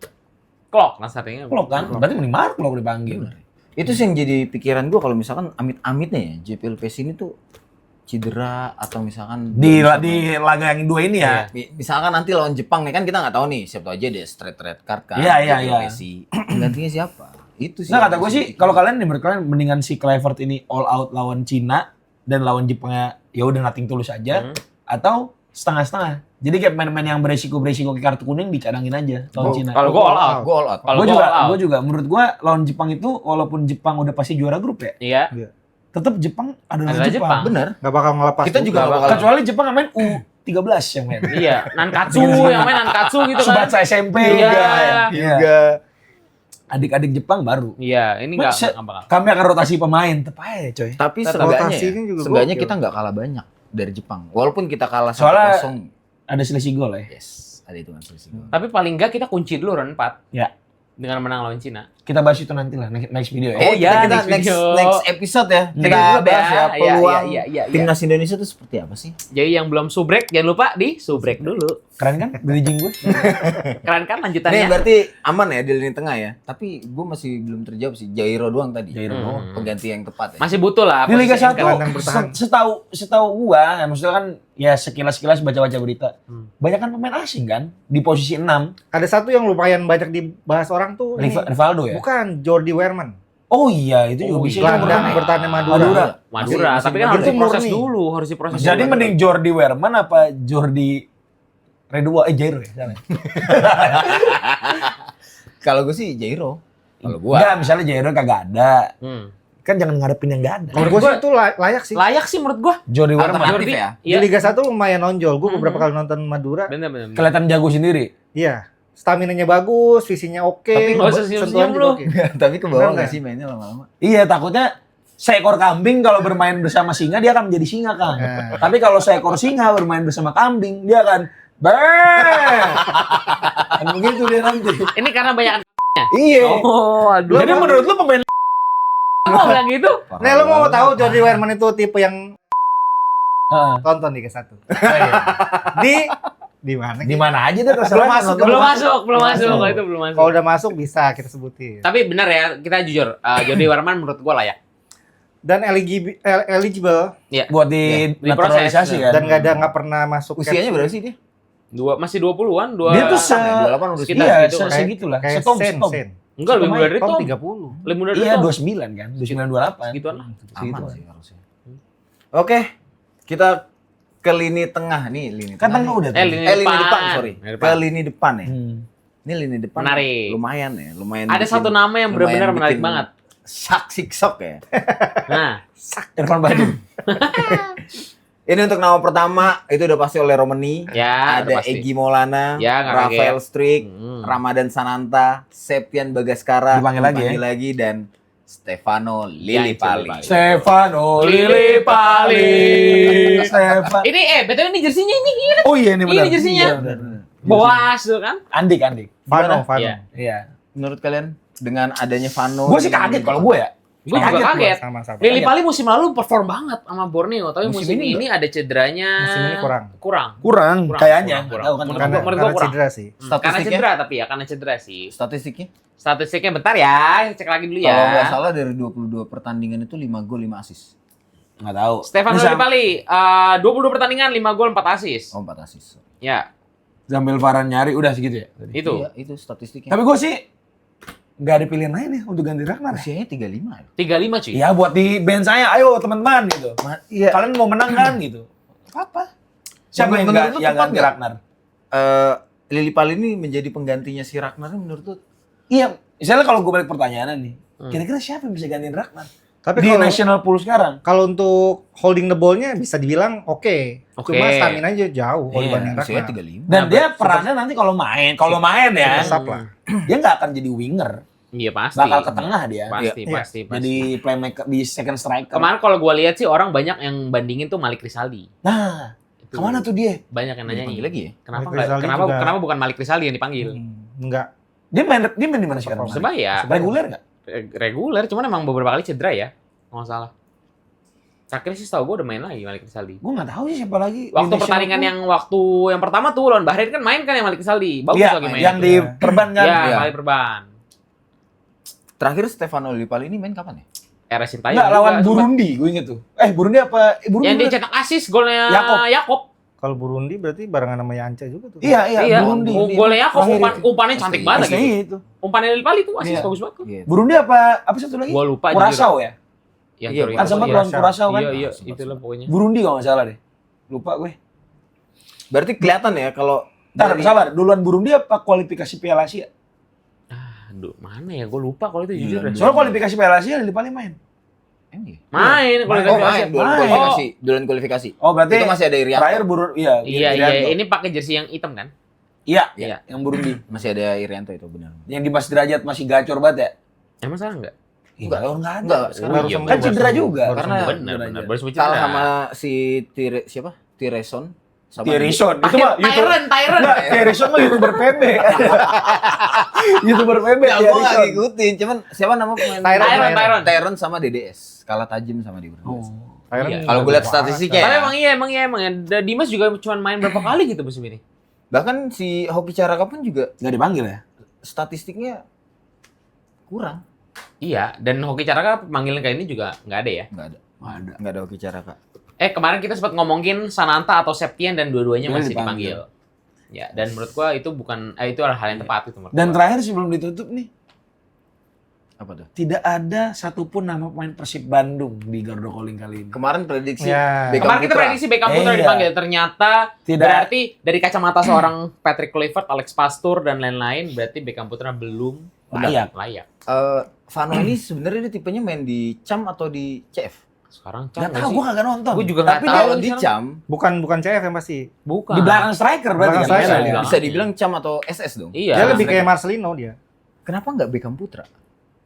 Klok lah startingnya. Klok kan? Berarti mending Mark Lok dipanggil. Itu sih yang jadi pikiran gua kalau misalkan amit-amitnya ya JPL PES ini tuh cedera atau misalkan Di bisa di laga yang 2 ini ya. misalkan nanti lawan Jepang nih kan kita nggak tahu nih siapa aja deh straight red card kan. Iya, iya, JPL iya. PES. Gantinya siapa? Itu sih. Nah kata yang gue sih, masih kalau kalian nih menurut kalian mendingan si Kluivert ini all out lawan Cina dan lawan Jepangnya ya udah nothing tulus aja, atau setengah-setengah. Jadi kayak pemain-pemain yang beresiko ke kartu kuning dicadangin aja lawan Cina. Kalau gua all out. Gua all out. Kalau Gue gua juga, all out. gue juga. Menurut gue lawan Jepang itu walaupun Jepang udah pasti juara grup ya, Iya. tetap Jepang adalah Adalah Jepang. Jepang. Bener. Nggak bakal ngelepas. Kita juga nggak bakal. Kecuali Jepang yang main U13 yang main. Iya, Nankatsu yang main Nankatsu gitu kan. Subatsa SMP Iya. juga. Juga. Adik-adik Jepang baru. Iya, ini Cuma enggak bakal. Kami akan rotasi pemain, tetap aja coy. Tapi Rotasi seenggaknya ini ya, juga seenggaknya gokil. kita nggak kalah banyak dari Jepang. Walaupun kita kalah Soalnya- 1-0. Ada selisih gol ya. Yes, ada itu kan selisih gol. Tapi paling enggak kita kunci dulu round 4 Ya, dengan menang lawan Cina. kita bahas itu nanti lah next video ya. Oh, iya, kita next video. next episode ya. Kita Next episode bahas ya. ya peluang Iya. timnas Indonesia itu seperti apa sih? Jadi yang belum subrek jangan lupa di subrek dulu. Keren kan bridging gue? Keren kan Ini lanjutannya? berarti aman ya di lini tengah ya. Tapi gue masih belum terjawab sih. Jairo doang tadi. Jairo doang. Pengganti yang tepat ya. Masih butuh lah. Di Liga posisi 1 gelandang bertahan. setahu gua, ya maksudnya kan ya sekilas baca-baca berita. Banyak kan pemain asing kan di posisi 6. Ada satu yang lumayan banyak dibahas orang tuh. ini. Rivaldo ya. Bukan, Jordi Wehrman. Oh iya, itu juga Oh bisa. iya. Itu Gelandang menarik. bertahannya Madura. Madura. Madura, Masih tapi kan Madura. harus Itu diproses murni. dulu, harus diproses Jadi dulu. mending Jordi Wehrman apa Jordi Redua Jairo ya? Salah. Kalau gue sih Jairo. Kalau gue. Enggak, misalnya Jairo kagak ada. Hmm. Kan jangan ngadepin yang enggak ada. Menurut gue sih itu layak sih. Layak sih menurut gua. Jordi Wehrman Alternatif Jordi. ya? Di Iya. Liga 1 lumayan nonjol. Gue beberapa kali nonton Madura. Bener. kelihatan jago sendiri. Iya. Staminanya bagus, visinya oke. Tapi nggak usah senyum-senyum sentuhan juga lu. oke. Tapi ke bawah Bener nggak nggak? sih mainnya lama-lama? Iya, takutnya seekor kambing kalau bermain bersama singa dia akan menjadi singa, Kang. Nah. Tapi kalau seekor singa bermain bersama kambing, dia akan Beuh! Kan begitu dia nanti. Ini karena banyak Iya. Oh, aduh. Jadi menurut lu pemain Mau bilang gitu? Nah, lu mau tahu Jordi Wehrman itu tipe yang Heeh. tonton Liga 1. Di mana? Di mana aja deh terserah. Belum masuk, nonton. Belum masuk. Kalau itu belum masuk. Kalau udah masuk bisa kita sebutin. Tapi benar ya, kita jujur. Jordi Wehrman menurut gua layak. Dan eligible Buat di Diproses. naturalisasi kan. dan nggak pernah masuk Usianya catch. berapa sih dia? Masih 20-an, Dia tuh 28 udah sekitar iya, segitu kan. segitulah. Kayak Setom. Sen. Enggak, lebih muda dari Tom Tom. 30. Lebih muda dari Iya, Tom. 29 kan. 29 28. Segituan lah. Aman sih harusnya. Oke, kita ke lini tengah nih, lini Kan tengah. tengah udah. Lini lini depan. depan, sorry. Lini Ke depan. lini depan ya. Ini lini depan Menarik. lumayan ya, lumayan. Ada bikin- satu nama yang benar-benar lumayan menarik bikin banget. Siksok ya. Nah, Irfan Bahdim. Ini untuk nama pertama itu udah pasti oleh Romani. ya udah Ada pasti. Egy Maulana, Ya, nggak Rafael kaget. Strik, Hmm. Ramadan Sananta, Septian Bagaskara, Dipanggil lagi ya? dan Stefano Lillipali. Stefano Lillipali. Stefan. Ini BTW ini jersinya ini gila. Oh iya ini benar. Ini jersinya. Iya, benar, benar. Boas tuh kan. Andik. Vano. Iya. Iya. Menurut kalian dengan adanya Vano? Gue sih kaget kalau gue ya. Gue juga kaget. Sama-sama. Lillipali musim lalu perform banget sama Borneo, tapi Musim musim ini ini ada cederanya. Musim ini kurang. Kurang. Kayaknya. kurang. Nggak tahu kan. Menurut Karena, gua karena kurang. cedera sih. Karena Statistiknya? cedera tapi ya, karena cedera sih. Statistiknya? Statistiknya bentar ya, cek lagi dulu ya. Kalau nggak salah dari 22 pertandingan itu 5 gol 5 assist. Nggak tahu. Stefano Ini Lillipali, 22 pertandingan, 5 gol, 4 assist. Oh, 4 assist. Ya, Sambil Varane nyari udah segitu ya. itu. Iya, itu statistiknya. Tapi gue sih nggak ada pilihan lain ya untuk ganti Ragnar. usianya 35 ya. 35 cuy. Iya buat di band saya, ayo teman-teman gitu. Iya. Kalian mau menang kan gitu. Apa? Siapa yang Menurut nggak lu yang tepat ganti nggak? Ragnar? Lillipali ini menjadi penggantinya si Ragnar menurut tuh Iya, misalnya kalau gue balik pertanyaan nih, kira-kira siapa yang bisa gantiin Ragnar? Tapi di kalau national pool sekarang. kalau untuk holding the ball-nya bisa dibilang oke. Oke. Cuma stamina aja jauh kalau Iya, dibanding Usianya Ragnar. 35. Dan Nah, dia perannya nanti kalau main ya, Super sub lah. dia nggak akan jadi winger, Iya pasti. bakal ke tengah dia. Pasti, Iya. pasti. Jadi playmaker di second striker. Kemarin kalau gua lihat sih orang banyak yang bandingin tuh Malik Rizaldi. Nah, Itu kemana tuh dia? Banyak yang nanya Dipanggil lagi ya? Kenapa Malik Rizaldi kenapa juga- kenapa bukan Malik Rizaldi yang dipanggil? Enggak. Dia main di mana sekarang? Sebaya Reguler nggak? reguler, cuman emang beberapa kali cedera ya. Kalau nggak salah. Terakhir sih setahu gue udah main lagi Malik Rizaldi. Gue nggak tahu sih siapa lagi. Waktu Di national pertandingan pool. yang waktu pertama tuh lawan Bahrain kan main kan yang Malik Rizaldi. Bagus Iya, lagi main. yang di Iya. perban kan. Iya, Iya. Malik Perban. Terakhir Stefano Lillipali ini main kapan ya? Era Sintayong Nggak, juga lawan sempat. Burundi, gue inget tuh. Burundi apa? Burundi Yang dia bener. cetak asis golnya Yakob. Yakob. Kalau Burundi berarti barengan sama Yanca juga tuh. Iya, Iya, Burundi. golnya Yakob Terakhir umpannya cantik STI. banget STI gitu. itu. Umpannya Lillipali tuh asis Iya. bagus banget tuh. Gitu. Burundi apa satu lagi? Gua lupa Kurasau ya? Yang Iya, Torino. Kan sempat Iya. lawan Kurasau kan? Iya, iya, Sempat, itulah pokoknya. Burundi kalau nggak salah deh. Lupa gue. Berarti kelihatan ya kalau Ntar, dari- sabar. Duluan Burundi apa kualifikasi Piala Asia? Aduh, mana ya? Gue lupa kalau itu jujur. Iya, deh. Soalnya kualifikasi Piala Asia Lillipali main. Emang iya? Main kalau Main. nggak Oh, salah. main duluan Main. kualifikasi, duluan kualifikasi. Oh, berarti Itu masih ada Irianto. terakhir Burundi. Iya, Iya, Irianto. iya. Ini pakai jersey yang hitam kan? Iya, Iya. yang Burundi. Masih ada Irianto itu benar. Yang di Mas Derajat masih gacor banget ya? Emang salah nggak? Enggak, enggak ada. Enggak, sekarang Baru iya, sembuh, kan baru cedera sembuh. juga. Baru Karena- sembuh. Benar, benar. aja. Baru sempat Kalah cedera. sama si siapa? Tireson sama Tirison. Itu mah Tyron. Enggak, Tirison mah YouTuber PB. YouTuber PB. Ya, gua nggak Tirison. ngikutin, cuman siapa nama pemain? Tyron. Tyron sama DDS. Kalah tajam sama dia berdua. Tyron Iya. Kalau gue lihat statistiknya Tapi ya. emang iya. Dimas juga cuma main berapa kali gitu musim ini. Bahkan si Hoki Caraka pun juga Enggak dipanggil ya? statistiknya kurang. Iya, dan Hoki Caraka manggilnya kayak ini juga nggak ada ya. Enggak ada. Nggak ada. Enggak ada Hoki Caraka. Kemarin kita sempat ngomongin Sananta atau Septian dan dua-duanya Dia masih dipanggil. dipanggil. Ya, dan menurut gua itu bukan itu adalah hal yang tepat itu menurut Dan gua. terakhir sebelum ditutup nih, Apa tuh? tidak ada satupun nama pemain Persib Bandung di Gardo Calling kali ini. Kemarin prediksi Ya. Beckham Kemarin kita Putra. prediksi Beckham Putra Iya. dipanggil, ternyata Tidak. berarti dari kacamata seorang Patrick Kluivert, Alex Pastur dan lain-lain berarti Beckham Putra belum Layak. layak. Vano ini sebenarnya dia tipenya main di CAM atau di CF? Sekarang Nggak Cang tahu, gue kagak nonton. Gua juga nggak Tapi tahu. dia Kalau di CAM Bukan CF yang pasti. bukan. di belakang striker berarti Belakang kan? striker, Iya, iya. bisa dibilang CAM atau SS dong. Iya. Dia lebih mereka. kayak Marcelino dia. Kenapa nggak Beckham Putra?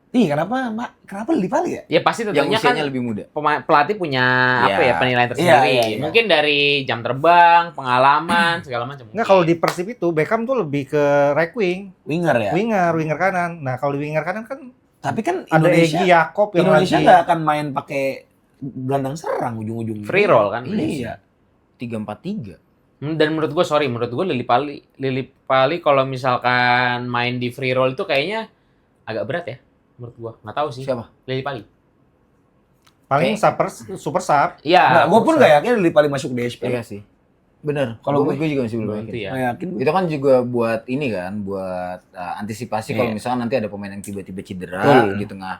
Iya, kenapa Lillipali ya? Ya pasti Yang tentunya kan usianya lebih muda. pelatih punya apa Iya. ya penilaian tersendiri. Iya, iya. Mungkin dari jam terbang, pengalaman, segala macam. Enggak, kalau di Persib itu Beckham tuh lebih ke right wing, Winger ya. winger kanan. Nah, kalau di winger kanan kan Tapi kan ada Indonesia Egy Yakob yang Indonesia lagi nggak akan main pakai gelandang serang ujung-ujungnya. Free roll kan? Iya. 3-4-3. Dan menurut gue Lillipali kalau misalkan main di free roll itu kayaknya agak berat ya. Menurut gue nggak tahu sih. Siapa? Lillipali. paling super sub. Iya. Gue pun nggak yakin Lillipali masuk DSP. Iya sih. Bener. Kalau Kalau gue- gue juga masih belum Belum yakin. itu ya. Nggak yakin. Itu kan juga buat ini kan, buat antisipasi kalau Iya. misalkan nanti ada pemain yang tiba-tiba cedera Betul. di tengah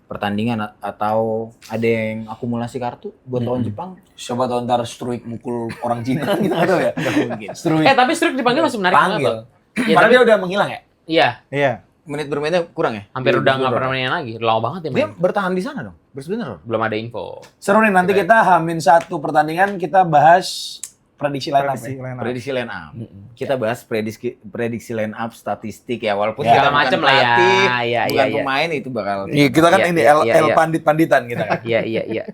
pertandingan atau ada yang akumulasi kartu buat lawan Jepang. Coba tahu ntar Struik mukul orang Cina kita nggak tahu ya. Nggak mungkin. Struik Tapi Struik dipanggil masih menarik banget panggil. loh. Iya, Padahal tapi- dia udah menghilang ya. Iya, Iya. Menit bermainnya kurang ya? hampir Di udah Euro. nggak pernah main lagi. Udah lama banget ya Dia main. bertahan di sana dong. Bener. Belum ada info. Seru nih nanti kita H-1 pertandingan kita bahas prediksi line up. Prediksi Ya. line up. Prediksi line up. Kita bahas prediksi line up statistik ya, walaupun Ya, kita bukan macem lah ya. pelatih, Iya, bukan iya. pemain itu bakal. Iya, kita kan Iya, ini iya, L iya. pandit-panditan kita kan. Iya,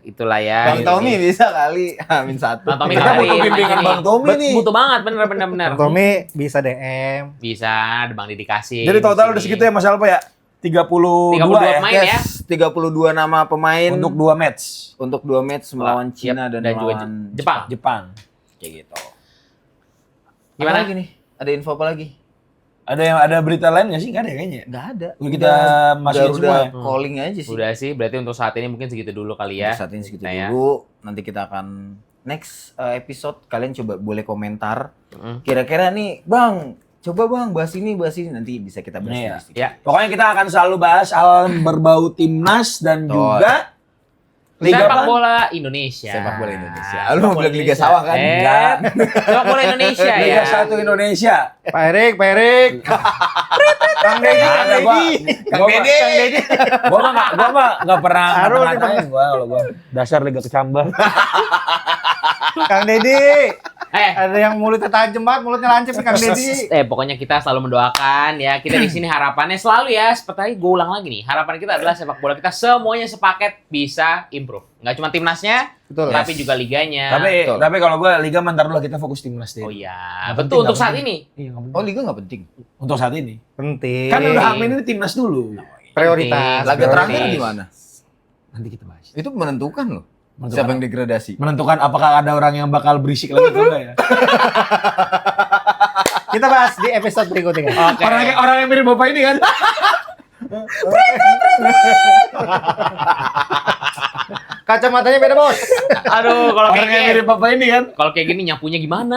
itulah ya. Bang Tommy bisa kali amin satu. Bang Tommy Kita kali butuh ini. bimbingan Bang Tommy nih. Butuh banget, bener. Tommy bisa DM. Bisa, ada Bang Didikasi. Jadi total udah segitu ya Mas Alpa ya? 32 32 ya pemain ya. Yes, 32 nama pemain untuk 2 match untuk 2 match melawan Yep, Cina dan juga melawan Jepang. Jepang. Kayak gitu. Gimana? Apa lagi nih? Ada info apa lagi? Ada berita lain nggak sih? Nggak ada kayaknya. Nggak ada. Udah kita masukin semua ya? calling aja sih. Udah sih, berarti untuk saat ini mungkin segitu dulu kali ya. Untuk saat ini segitu Kita ya. dulu. Nanti kita akan next episode kalian coba boleh komentar. Mm. Kira-kira nih, Bang, coba Bang bahas ini nanti bisa kita bahas. Iya. sedikit. Ya. Pokoknya kita akan selalu bahas hal berbau timnas dan Betul. juga Liga Sepak apa? bola Indonesia. Sepak bola Indonesia. Sepak Lu mau bola bilang Liga Indonesia. Sawah kan? Enggak. Sepak bola Indonesia ya. Liga 1 Indonesia. Pak Erik. Kang Deddy, Nggak ada, Kang Deddy. Gua mah nggak pernah Taruh di ngata-ngatain kalau gua. Dasar liga kecambah. Kang Deddy. Eh, Ada yang mulutnya tajam banget, mulutnya lancip nih Kang Deddy. pokoknya kita selalu mendoakan ya. Kita di sini harapannya selalu ya, seperti gue ulang lagi nih. Harapan kita adalah sepak bola kita semuanya sepaket bisa improve. Nggak cuma timnasnya, Betul. tapi juga liganya. Tapi kalau gua liga mantar dulu kita fokus timnas deh. Oh iya, Nggak betul penting, untuk nggak saat penting. ini. Iya, nggak penting. Oh, liga nggak penting. Untuk saat ini. Penting. Kan udah amin ini timnas dulu. prioritas. Laga Prioritas. terakhir gimana? Nanti kita bahas. Itu menentukan loh. Menentukan Siapa yang degradasi? Menentukan apakah ada orang yang bakal berisik lagi atau enggak ya. Kita bahas di episode berikutnya. Oke. Orang yang mirip bapak ini kan. Kacamatanya beda, Bos. Aduh, kalau Orang yang kayak mirip bapak ini kan. kalau kayak gini nyapunya gimana?